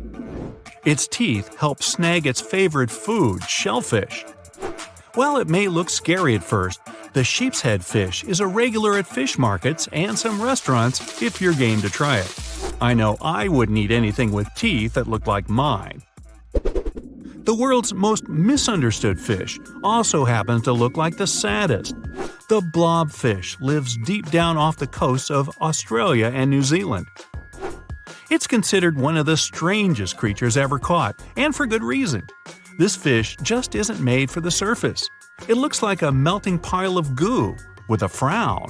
S3: Its teeth help snag its favorite food, shellfish. While it may look scary at first, the sheep's head fish is a regular at fish markets and some restaurants if you're game to try it. I know I wouldn't eat anything with teeth that looked like mine. The world's most misunderstood fish also happens to look like the saddest. The blobfish lives deep down off the coasts of Australia and New Zealand. It's considered one of the strangest creatures ever caught, and for good reason. This fish just isn't made for the surface. It looks like a melting pile of goo, with a frown.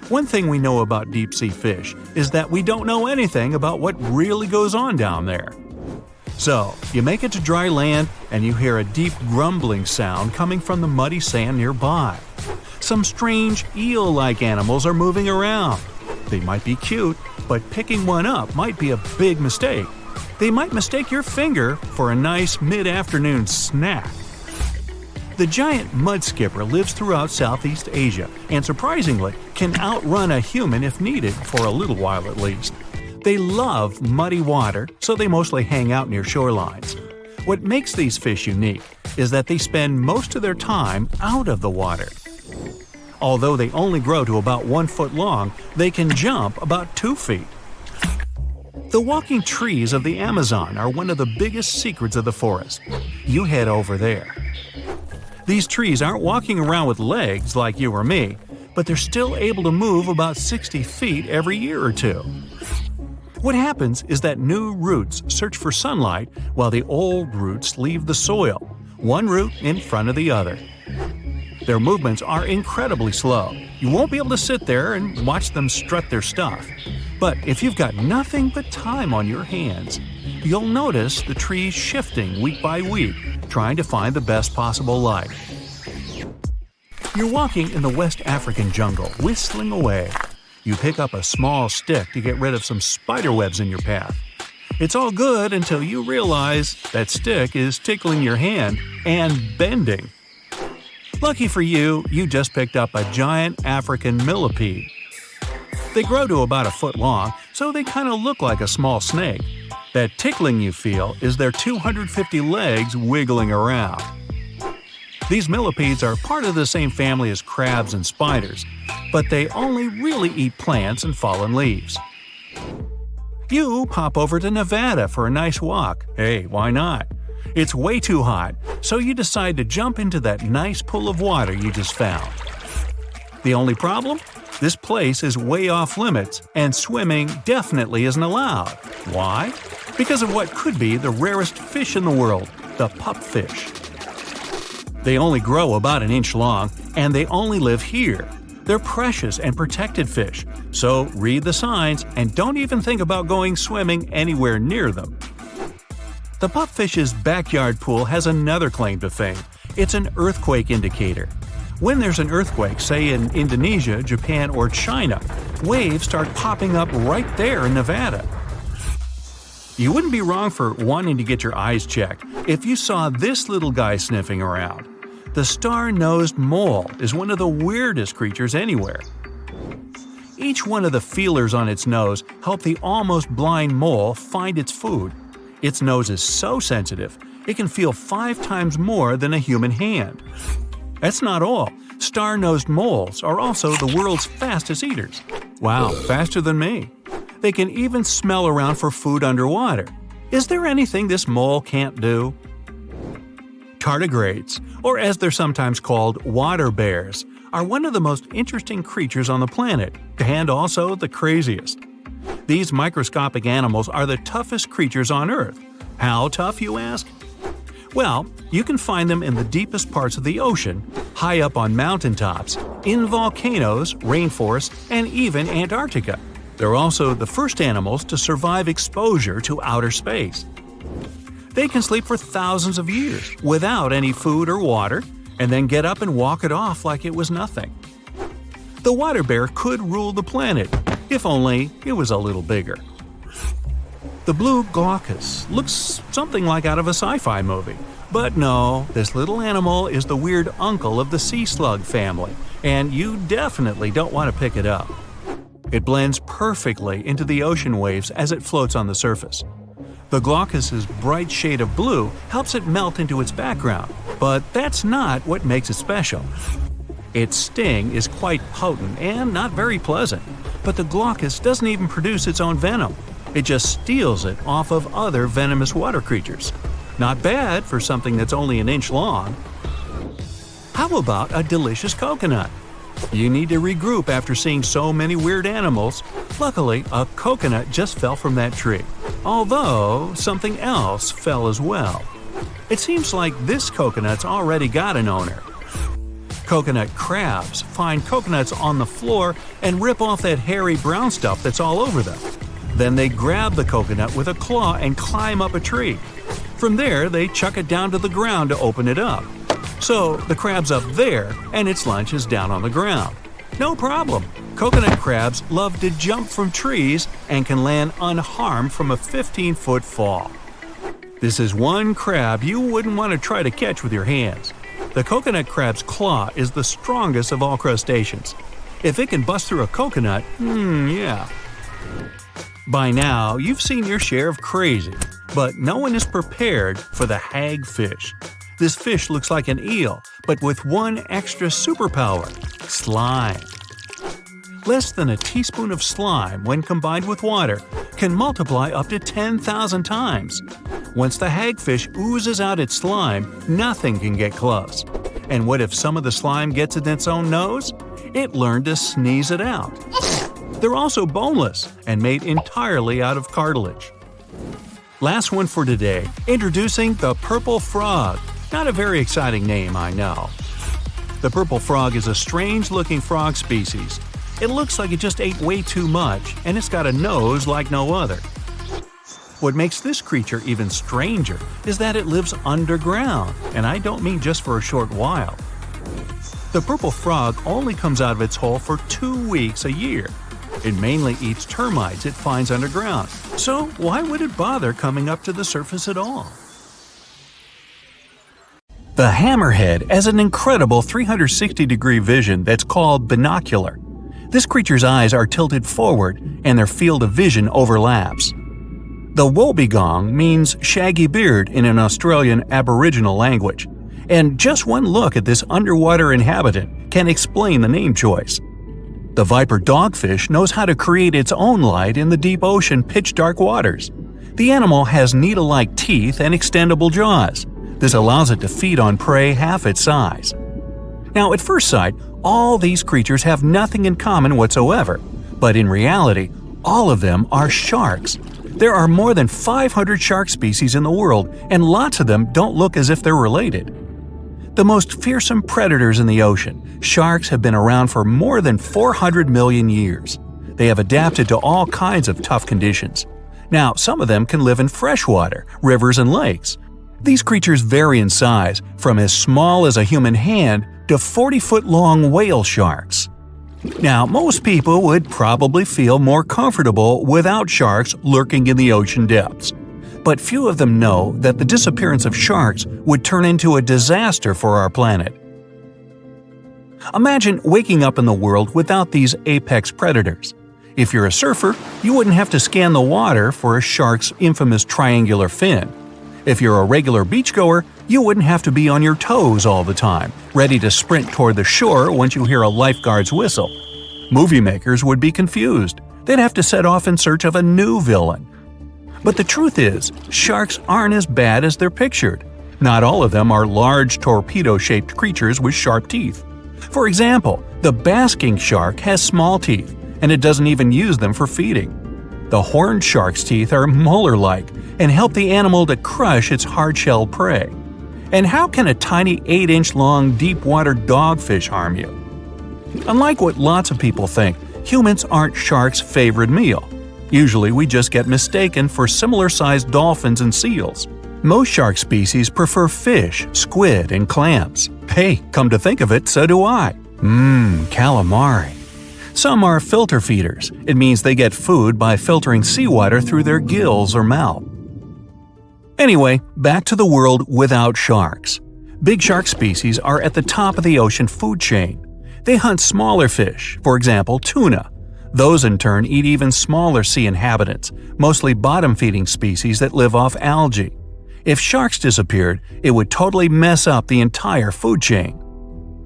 S3: One thing we know about deep-sea fish is that we don't know anything about what really goes on down there. So, you make it to dry land and you hear a deep grumbling sound coming from the muddy sand nearby. Some strange eel-like animals are moving around. They might be cute, but picking one up might be a big mistake. They might mistake your finger for a nice mid-afternoon snack. The giant mud skipper lives throughout Southeast Asia and surprisingly can outrun a human if needed, for a little while at least. They love muddy water, so they mostly hang out near shorelines. What makes these fish unique is that they spend most of their time out of the water. Although they only grow to about 1 foot long, they can jump about 2 feet. The walking trees of the Amazon are one of the biggest secrets of the forest. You head over there. These trees aren't walking around with legs like you or me, but they're still able to move about 60 feet every year or two. What happens is that new roots search for sunlight while the old roots leave the soil, one root in front of the other. Their movements are incredibly slow. You won't be able to sit there and watch them strut their stuff. But if you've got nothing but time on your hands, you'll notice the trees shifting week by week, trying to find the best possible light. You're walking in the West African jungle, whistling away. You pick up a small stick to get rid of some spider webs in your path. It's all good until you realize that stick is tickling your hand and bending. Lucky for you, you just picked up a giant African millipede. They grow to about a foot long, so they kind of look like a small snake. That tickling you feel is their 250 legs wiggling around. These millipedes are part of the same family as crabs and spiders, but they only really eat plants and fallen leaves. You pop over to Nevada for a nice walk. Hey, why not? It's way too hot, so you decide to jump into that nice pool of water you just found. The only problem? This place is way off limits, and swimming definitely isn't allowed. Why? Because of what could be the rarest fish in the world, the pupfish. They only grow about an inch long, and they only live here. They're precious and protected fish, so read the signs and don't even think about going swimming anywhere near them. The pupfish's backyard pool has another claim to fame. It's an earthquake indicator. When there's an earthquake, say in Indonesia, Japan, or China, waves start popping up right there in Nevada. You wouldn't be wrong for wanting to get your eyes checked if you saw this little guy sniffing around. The star-nosed mole is one of the weirdest creatures anywhere. Each one of the feelers on its nose help the almost blind mole find its food. Its nose is so sensitive, it can feel 5 times more than a human hand. That's not all. Star-nosed moles are also the world's fastest eaters. Wow, faster than me. They can even smell around for food underwater. Is there anything this mole can't do? Tardigrades, or as they're sometimes called, water bears, are one of the most interesting creatures on the planet, and also the craziest. These microscopic animals are the toughest creatures on Earth. How tough, you ask? Well, you can find them in the deepest parts of the ocean, high up on mountaintops, in volcanoes, rainforests, and even Antarctica. They're also the first animals to survive exposure to outer space. They can sleep for thousands of years without any food or water, and then get up and walk it off like it was nothing. The water bear could rule the planet, if only it was a little bigger. The blue glaucus looks something like out of a sci-fi movie. But no, this little animal is the weird uncle of the sea slug family, and you definitely don't want to pick it up. It blends perfectly into the ocean waves as it floats on the surface. The glaucus's bright shade of blue helps it melt into its background, but that's not what makes it special. Its sting is quite potent and not very pleasant, but the glaucus doesn't even produce its own venom. It just steals it off of other venomous water creatures. Not bad for something that's only an inch long. How about a delicious coconut? You need to regroup after seeing so many weird animals. Luckily, a coconut just fell from that tree, although something else fell as well. It seems like this coconut's already got an owner. Coconut crabs find coconuts on the floor and rip off that hairy brown stuff that's all over them. Then they grab the coconut with a claw and climb up a tree. From there, they chuck it down to the ground to open it up. So the crab's up there and its lunch is down on the ground. No problem. Coconut crabs love to jump from trees and can land unharmed from a 15-foot fall. This is one crab you wouldn't want to try to catch with your hands. The coconut crab's claw is the strongest of all crustaceans. If it can bust through a coconut, yeah. By now, you've seen your share of crazy, but no one is prepared for the hagfish. This fish looks like an eel, but with one extra superpower: slime. Less than a teaspoon of slime, when combined with water, can multiply up to 10,000 times. Once the hagfish oozes out its slime, nothing can get close. And what if some of the slime gets in its own nose? It learned to sneeze it out. They're also boneless and made entirely out of cartilage. Last one for today, introducing the purple frog. Not a very exciting name, I know. The purple frog is a strange-looking frog species. It looks like it just ate way too much, and it's got a nose like no other. What makes this creature even stranger is that it lives underground, and I don't mean just for a short while. The purple frog only comes out of its hole for 2 weeks a year. It mainly eats termites it finds underground, so why would it bother coming up to the surface at all? The hammerhead has an incredible 360-degree vision that's called binocular. This creature's eyes are tilted forward and their field of vision overlaps. The wobbegong means shaggy beard in an Australian Aboriginal language, and just one look at this underwater inhabitant can explain the name choice. The viper dogfish knows how to create its own light in the deep ocean pitch-dark waters. The animal has needle-like teeth and extendable jaws. This allows it to feed on prey half its size. Now, at first sight, all these creatures have nothing in common whatsoever, but in reality, all of them are sharks. There are more than 500 shark species in the world, and lots of them don't look as if they're related. The most fearsome predators in the ocean, sharks have been around for more than 400 million years. They have adapted to all kinds of tough conditions. Now, some of them can live in freshwater, rivers, and lakes. These creatures vary in size, from as small as a human hand to 40-foot-long whale sharks. Now, most people would probably feel more comfortable without sharks lurking in the ocean depths. But few of them know that the disappearance of sharks would turn into a disaster for our planet. Imagine waking up in the world without these apex predators. If you're a surfer, you wouldn't have to scan the water for a shark's infamous triangular fin. If you're a regular beachgoer, you wouldn't have to be on your toes all the time, ready to sprint toward the shore once you hear a lifeguard's whistle. Movie makers would be confused. They'd have to set off in search of a new villain. But the truth is, sharks aren't as bad as they're pictured. Not all of them are large torpedo-shaped creatures with sharp teeth. For example, the basking shark has small teeth, and it doesn't even use them for feeding. The horned shark's teeth are molar-like and help the animal to crush its hard-shelled prey. And how can a tiny 8-inch-long deep-water dogfish harm you? Unlike what lots of people think, humans aren't sharks' favorite meal. Usually we just get mistaken for similar-sized dolphins and seals. Most shark species prefer fish, squid, and clams. Hey, come to think of it, so do I. Calamari. Some are filter feeders. It means they get food by filtering seawater through their gills or mouth. Anyway, back to the world without sharks. Big shark species are at the top of the ocean food chain. They hunt smaller fish, for example, tuna. Those in turn eat even smaller sea inhabitants, mostly bottom-feeding species that live off algae. If sharks disappeared, it would totally mess up the entire food chain.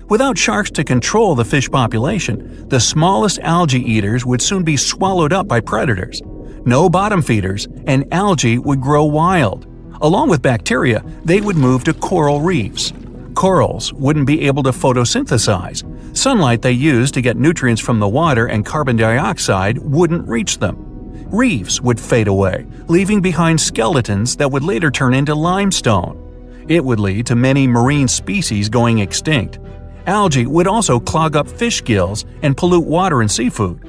S3: Without sharks to control the fish population, the smallest algae eaters would soon be swallowed up by predators. No bottom feeders, and algae would grow wild. Along with bacteria, they would move to coral reefs. Corals wouldn't be able to photosynthesize. Sunlight they use to get nutrients from the water and carbon dioxide wouldn't reach them. Reefs would fade away, leaving behind skeletons that would later turn into limestone. It would lead to many marine species going extinct. Algae would also clog up fish gills and pollute water and seafood.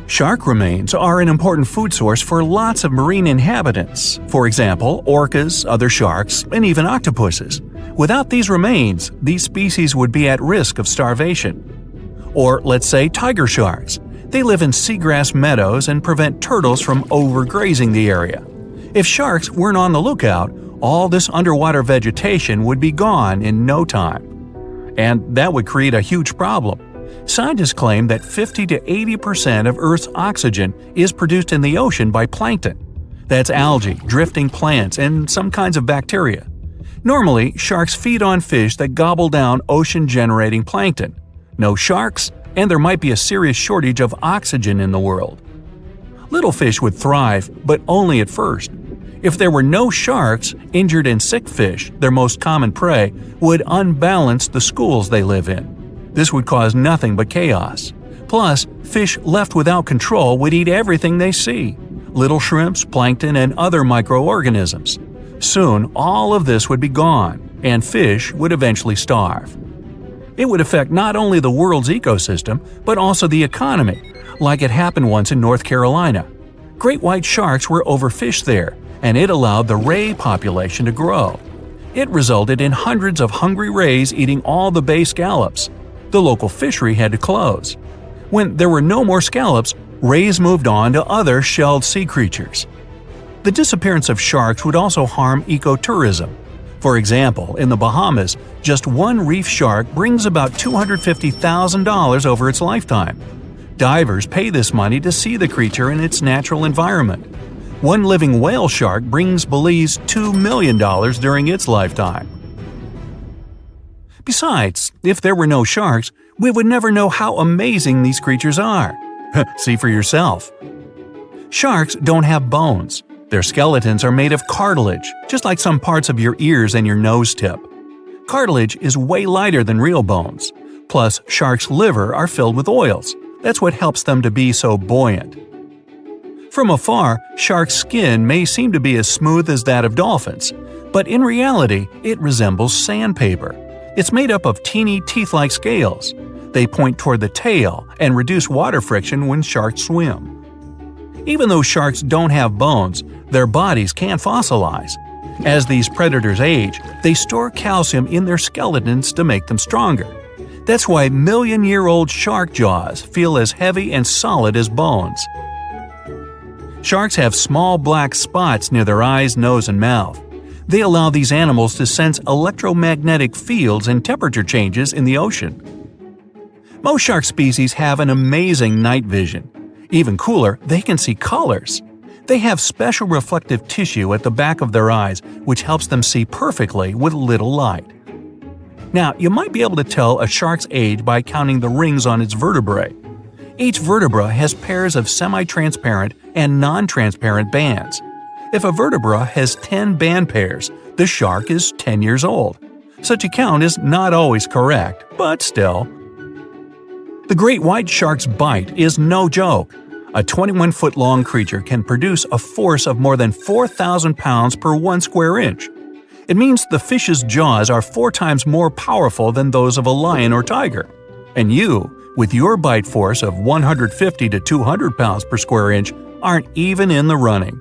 S3: Shark remains are an important food source for lots of marine inhabitants, for example, orcas, other sharks, and even octopuses. Without these remains, these species would be at risk of starvation. Or let's say tiger sharks. They live in seagrass meadows and prevent turtles from overgrazing the area. If sharks weren't on the lookout, all this underwater vegetation would be gone in no time. And that would create a huge problem. Scientists claim that 50 to 80% of Earth's oxygen is produced in the ocean by plankton. That's algae, drifting plants, and some kinds of bacteria. Normally, sharks feed on fish that gobble down ocean-generating plankton. No sharks, and there might be a serious shortage of oxygen in the world. Little fish would thrive, but only at first. If there were no sharks, injured and sick fish, their most common prey, would unbalance the schools they live in. This would cause nothing but chaos. Plus, fish left without control would eat everything they see – little shrimps, plankton, and other microorganisms. Soon, all of this would be gone, and fish would eventually starve. It would affect not only the world's ecosystem, but also the economy, like it happened once in North Carolina. Great white sharks were overfished there, and it allowed the ray population to grow. It resulted in hundreds of hungry rays eating all the bay scallops. The local fishery had to close. When there were no more scallops, rays moved on to other shelled sea creatures. The disappearance of sharks would also harm ecotourism. For example, in the Bahamas, just one reef shark brings about $250,000 over its lifetime. Divers pay this money to see the creature in its natural environment. One living whale shark brings Belize $2 million during its lifetime. Besides, if there were no sharks, we would never know how amazing these creatures are. See for yourself. Sharks don't have bones. Their skeletons are made of cartilage, just like some parts of your ears and your nose tip. Cartilage is way lighter than real bones. Plus, sharks' liver are filled with oils. That's what helps them to be so buoyant. From afar, sharks' skin may seem to be as smooth as that of dolphins, but in reality, it resembles sandpaper. It's made up of teeny teeth-like scales. They point toward the tail and reduce water friction when sharks swim. Even though sharks don't have bones, their bodies can fossilize. As these predators age, they store calcium in their skeletons to make them stronger. That's why million-year-old shark jaws feel as heavy and solid as bones. Sharks have small black spots near their eyes, nose, and mouth. They allow these animals to sense electromagnetic fields and temperature changes in the ocean. Most shark species have an amazing night vision. Even cooler, they can see colors. They have special reflective tissue at the back of their eyes, which helps them see perfectly with little light. Now, you might be able to tell a shark's age by counting the rings on its vertebrae. Each vertebra has pairs of semi-transparent and non-transparent bands. If a vertebra has 10 band pairs, the shark is 10 years old. Such a count is not always correct, but still. The great white shark's bite is no joke. A 21-foot-long creature can produce a force of more than 4,000 pounds per 1 square inch. It means the fish's jaws are 4 times more powerful than those of a lion or tiger. And you, with your bite force of 150 to 200 pounds per square inch, aren't even in the running.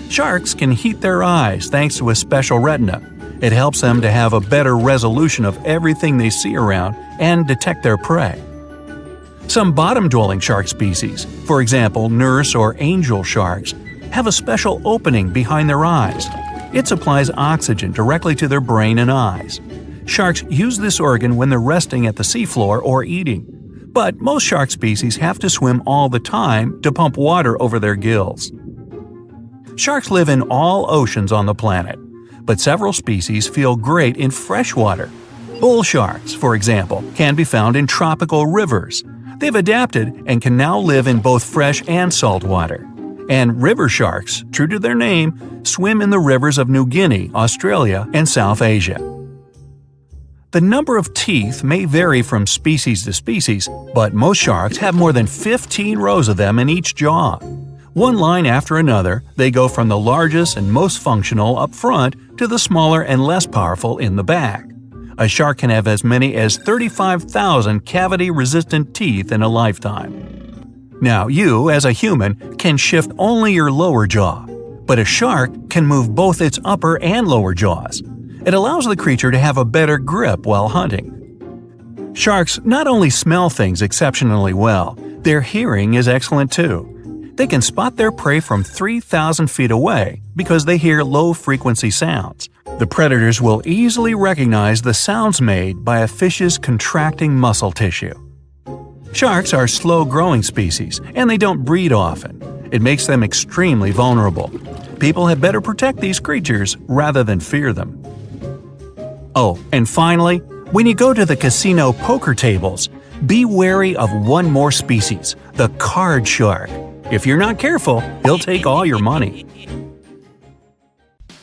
S3: Sharks can heat their eyes thanks to a special retina. It helps them to have a better resolution of everything they see around and detect their prey. Some bottom-dwelling shark species, for example nurse or angel sharks, have a special opening behind their eyes. It supplies oxygen directly to their brain and eyes. Sharks use this organ when they're resting at the seafloor or eating. But most shark species have to swim all the time to pump water over their gills. Sharks live in all oceans on the planet, but several species feel great in fresh water. Bull sharks, for example, can be found in tropical rivers. They've adapted and can now live in both fresh and salt water. And river sharks, true to their name, swim in the rivers of New Guinea, Australia, and South Asia. The number of teeth may vary from species to species, but most sharks have more than 15 rows of them in each jaw. One line after another, they go from the largest and most functional up front to the smaller and less powerful in the back. A shark can have as many as 35,000 cavity-resistant teeth in a lifetime. Now, you, as a human, can shift only your lower jaw, but a shark can move both its upper and lower jaws. It allows the creature to have a better grip while hunting. Sharks not only smell things exceptionally well, their hearing is excellent too. They can spot their prey from 3,000 feet away because they hear low-frequency sounds. The predators will easily recognize the sounds made by a fish's contracting muscle tissue. Sharks are slow-growing species, and they don't breed often. It makes them extremely vulnerable. People had better protect these creatures rather than fear them. Oh, and finally, when you go to the casino poker tables, be wary of one more species, the card shark. If you're not careful, he'll take all your money.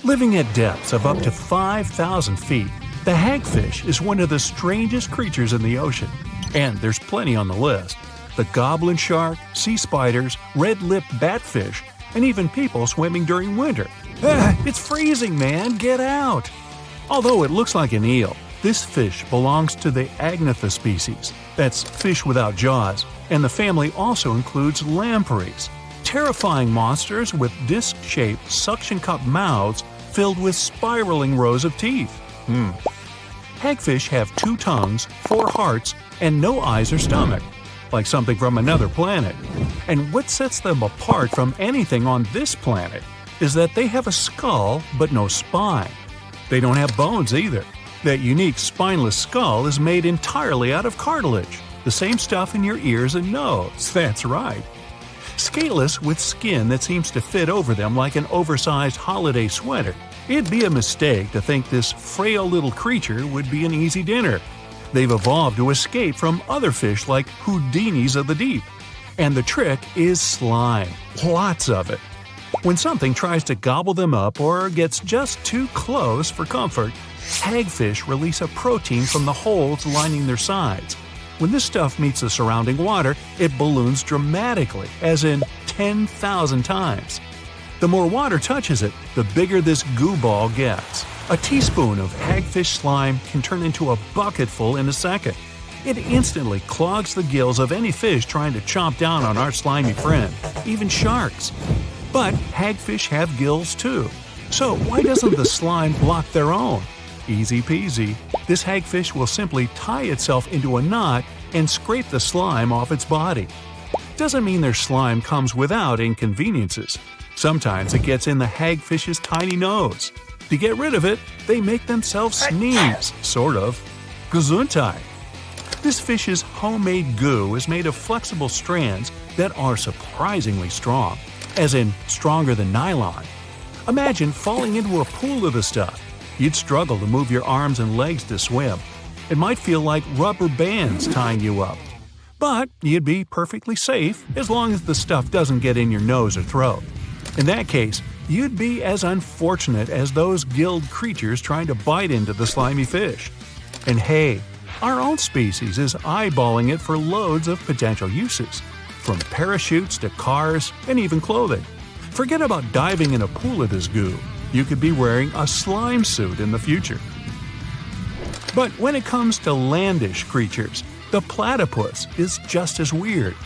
S3: Living at depths of up to 5,000 feet, the hagfish is one of the strangest creatures in the ocean. And there's plenty on the list. The goblin shark, sea spiders, red-lipped batfish, and even people swimming during winter. It's freezing, man! Get out! Although it looks like an eel, this fish belongs to the Agnatha species. That's fish without jaws, and the family also includes lampreys, terrifying monsters with disc-shaped suction-cup mouths filled with spiraling rows of teeth. Hagfish have 2 tongues, 4 hearts, and no eyes or stomach. like something from another planet. And what sets them apart from anything on this planet is that they have a skull but no spine. They don't have bones either. That unique spineless skull is made entirely out of cartilage, the same stuff in your ears and nose, that's right. Scaleless with skin that seems to fit over them like an oversized holiday sweater, it'd be a mistake to think this frail little creature would be an easy dinner. They've evolved to escape from other fish like Houdinis of the deep. And the trick is slime. Lots of it. When something tries to gobble them up or gets just too close for comfort, hagfish release a protein from the holes lining their sides. When this stuff meets the surrounding water, it balloons dramatically, as in 10,000 times. The more water touches it, the bigger this goo ball gets. A teaspoon of hagfish slime can turn into a bucketful in a second. It instantly clogs the gills of any fish trying to chomp down on our slimy friend, even sharks. But hagfish have gills too. So why doesn't the slime block their own? Easy peasy. This hagfish will simply tie itself into a knot and scrape the slime off its body. Doesn't mean their slime comes without inconveniences. Sometimes it gets in the hagfish's tiny nose. To get rid of it, they make themselves sneeze, sort of. Gesundheit. This fish's homemade goo is made of flexible strands that are surprisingly strong, as in stronger than nylon. Imagine falling into a pool of the stuff. You'd struggle to move your arms and legs to swim. It might feel like rubber bands tying you up. But you'd be perfectly safe as long as the stuff doesn't get in your nose or throat. In that case, you'd be as unfortunate as those gilled creatures trying to bite into the slimy fish. And hey, our own species is eyeballing it for loads of potential uses, from parachutes to cars and even clothing. Forget about diving in a pool of this goo. You could be wearing a slime suit in the future. But when it comes to landish creatures, the platypus is just as weird.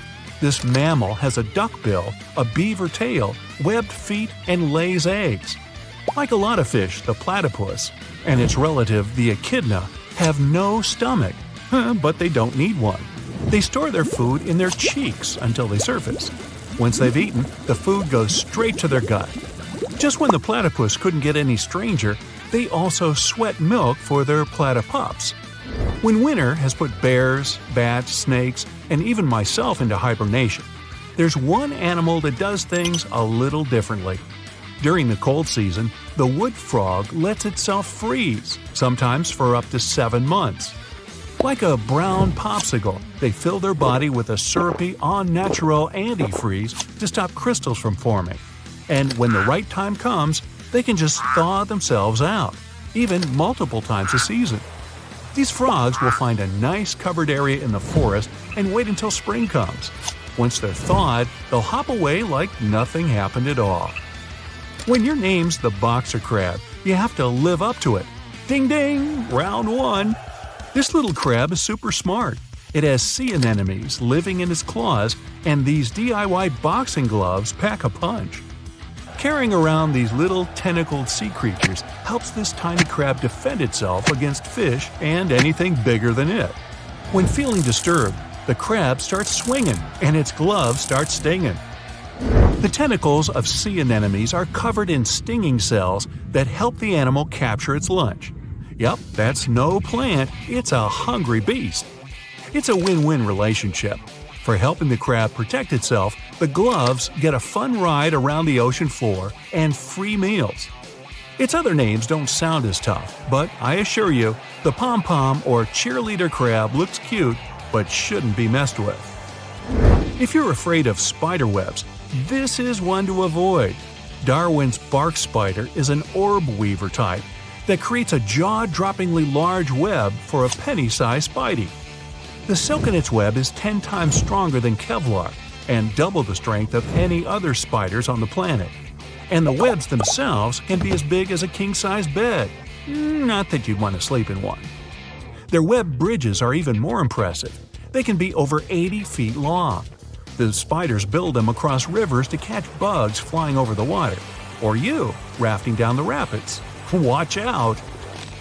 S3: This mammal has a duck bill, a beaver tail, webbed feet, and lays eggs. Like a lot of fish, the platypus and its relative, the echidna, have no stomach, but they don't need one. They store their food in their cheeks until they surface. Once they've eaten, the food goes straight to their gut. Just when the platypus couldn't get any stranger, they also sweat milk for their platypups. When winter has put bears, bats, snakes, and even myself into hibernation, there's one animal that does things a little differently. During the cold season, the wood frog lets itself freeze, sometimes for up to 7 months. Like a brown popsicle, they fill their body with a syrupy, au-naturel antifreeze to stop crystals from forming. And when the right time comes, they can just thaw themselves out, even multiple times a season. These frogs will find a nice covered area in the forest and wait until spring comes. Once they're thawed, they'll hop away like nothing happened at all. When your name's the boxer crab, you have to live up to it. Ding ding! Round 1! This little crab is super smart. It has sea anemones living in its claws, and these DIY boxing gloves pack a punch. Carrying around these little tentacled sea creatures helps this tiny crab defend itself against fish and anything bigger than it. When feeling disturbed, the crab starts swinging and its gloves start stinging. The tentacles of sea anemones are covered in stinging cells that help the animal capture its lunch. Yup, that's no plant, it's a hungry beast. It's a win-win relationship. For helping the crab protect itself, the gloves get a fun ride around the ocean floor and free meals. Its other names don't sound as tough, but I assure you, the pom-pom or cheerleader crab looks cute but shouldn't be messed with. If you're afraid of spider webs, this is one to avoid. Darwin's bark spider is an orb weaver type that creates a jaw-droppingly large web for a penny-sized spidey. The silk in its web is 10 times stronger than Kevlar and double the strength of any other spiders on the planet. And the webs themselves can be as big as a king-size bed. Not that you'd want to sleep in one. Their web bridges are even more impressive. They can be over 80 feet long. The spiders build them across rivers to catch bugs flying over the water, or you rafting down the rapids. Watch out!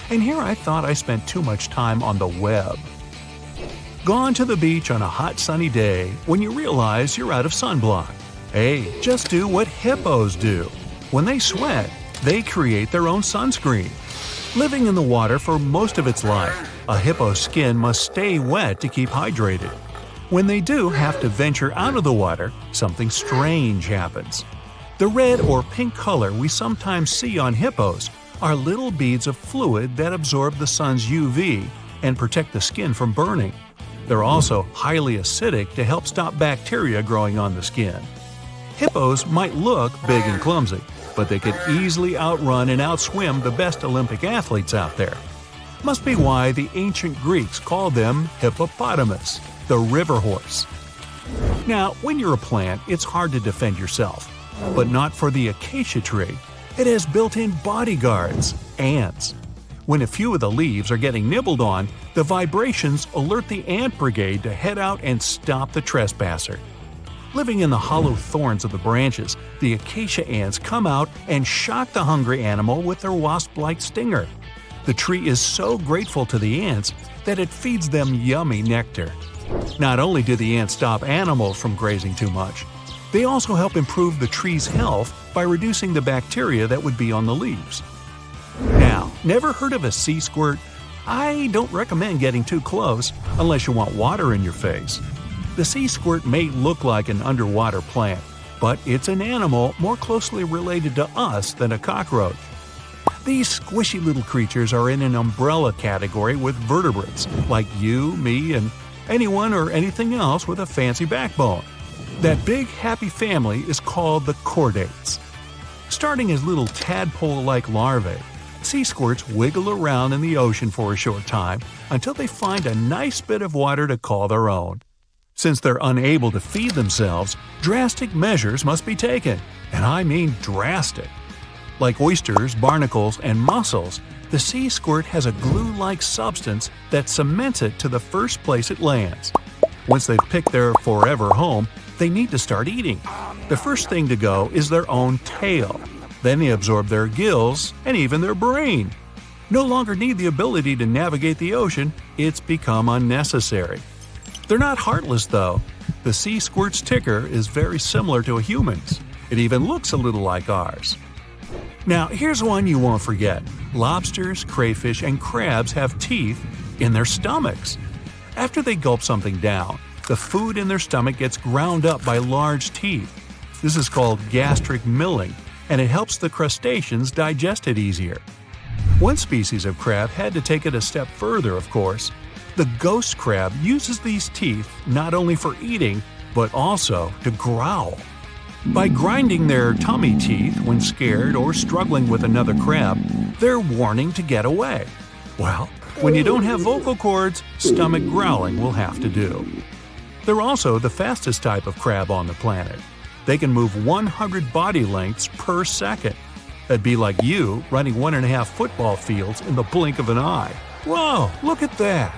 S3: And here I thought I spent too much time on the web. Gone to the beach on a hot sunny day when you realize you're out of sunblock. Hey, just do what hippos do. When they sweat, they create their own sunscreen. Living in the water for most of its life, a hippo's skin must stay wet to keep hydrated. When they do have to venture out of the water, something strange happens. The red or pink color we sometimes see on hippos are little beads of fluid that absorb the sun's UV and protect the skin from burning. They're also highly acidic to help stop bacteria growing on the skin. Hippos might look big and clumsy, but they could easily outrun and outswim the best Olympic athletes out there. Must be why the ancient Greeks called them hippopotamus, the river horse. Now, when you're a plant, it's hard to defend yourself, but not for the acacia tree. It has built-in bodyguards, ants. When a few of the leaves are getting nibbled on, the vibrations alert the ant brigade to head out and stop the trespasser. Living in the hollow thorns of the branches, the acacia ants come out and shock the hungry animal with their wasp-like stinger. The tree is so grateful to the ants that it feeds them yummy nectar. Not only do the ants stop animals from grazing too much, they also help improve the tree's health by reducing the bacteria that would be on the leaves. Now, never heard of a sea squirt? I don't recommend getting too close unless you want water in your face. The sea squirt may look like an underwater plant, but it's an animal more closely related to us than a cockroach. These squishy little creatures are in an umbrella category with vertebrates, like you, me, and anyone or anything else with a fancy backbone. That big happy family is called the chordates. Starting as little tadpole-like larvae, sea squirts wiggle around in the ocean for a short time until they find a nice bit of water to call their own. Since they're unable to feed themselves, drastic measures must be taken, and I mean drastic. Like oysters, barnacles, and mussels, the sea squirt has a glue-like substance that cements it to the first place it lands. Once they've picked their forever home, they need to start eating. The first thing to go is their own tail. Then they absorb their gills and even their brain. No longer need the ability to navigate the ocean, it's become unnecessary. They're not heartless though. The sea squirt's ticker is very similar to a human's. It even looks a little like ours. Now here's one you won't forget. Lobsters, crayfish, and crabs have teeth in their stomachs. After they gulp something down, the food in their stomach gets ground up by large teeth. This is called gastric milling, and it helps the crustaceans digest it easier. One species of crab had to take it a step further, of course. The ghost crab uses these teeth not only for eating, but also to growl. By grinding their tummy teeth when scared or struggling with another crab, they're warning to get away. Well, when you don't have vocal cords, stomach growling will have to do. They're also the fastest type of crab on the planet. They can move 100 body lengths per second. That'd be like you running 1.5 football fields in the blink of an eye. Whoa, look at that!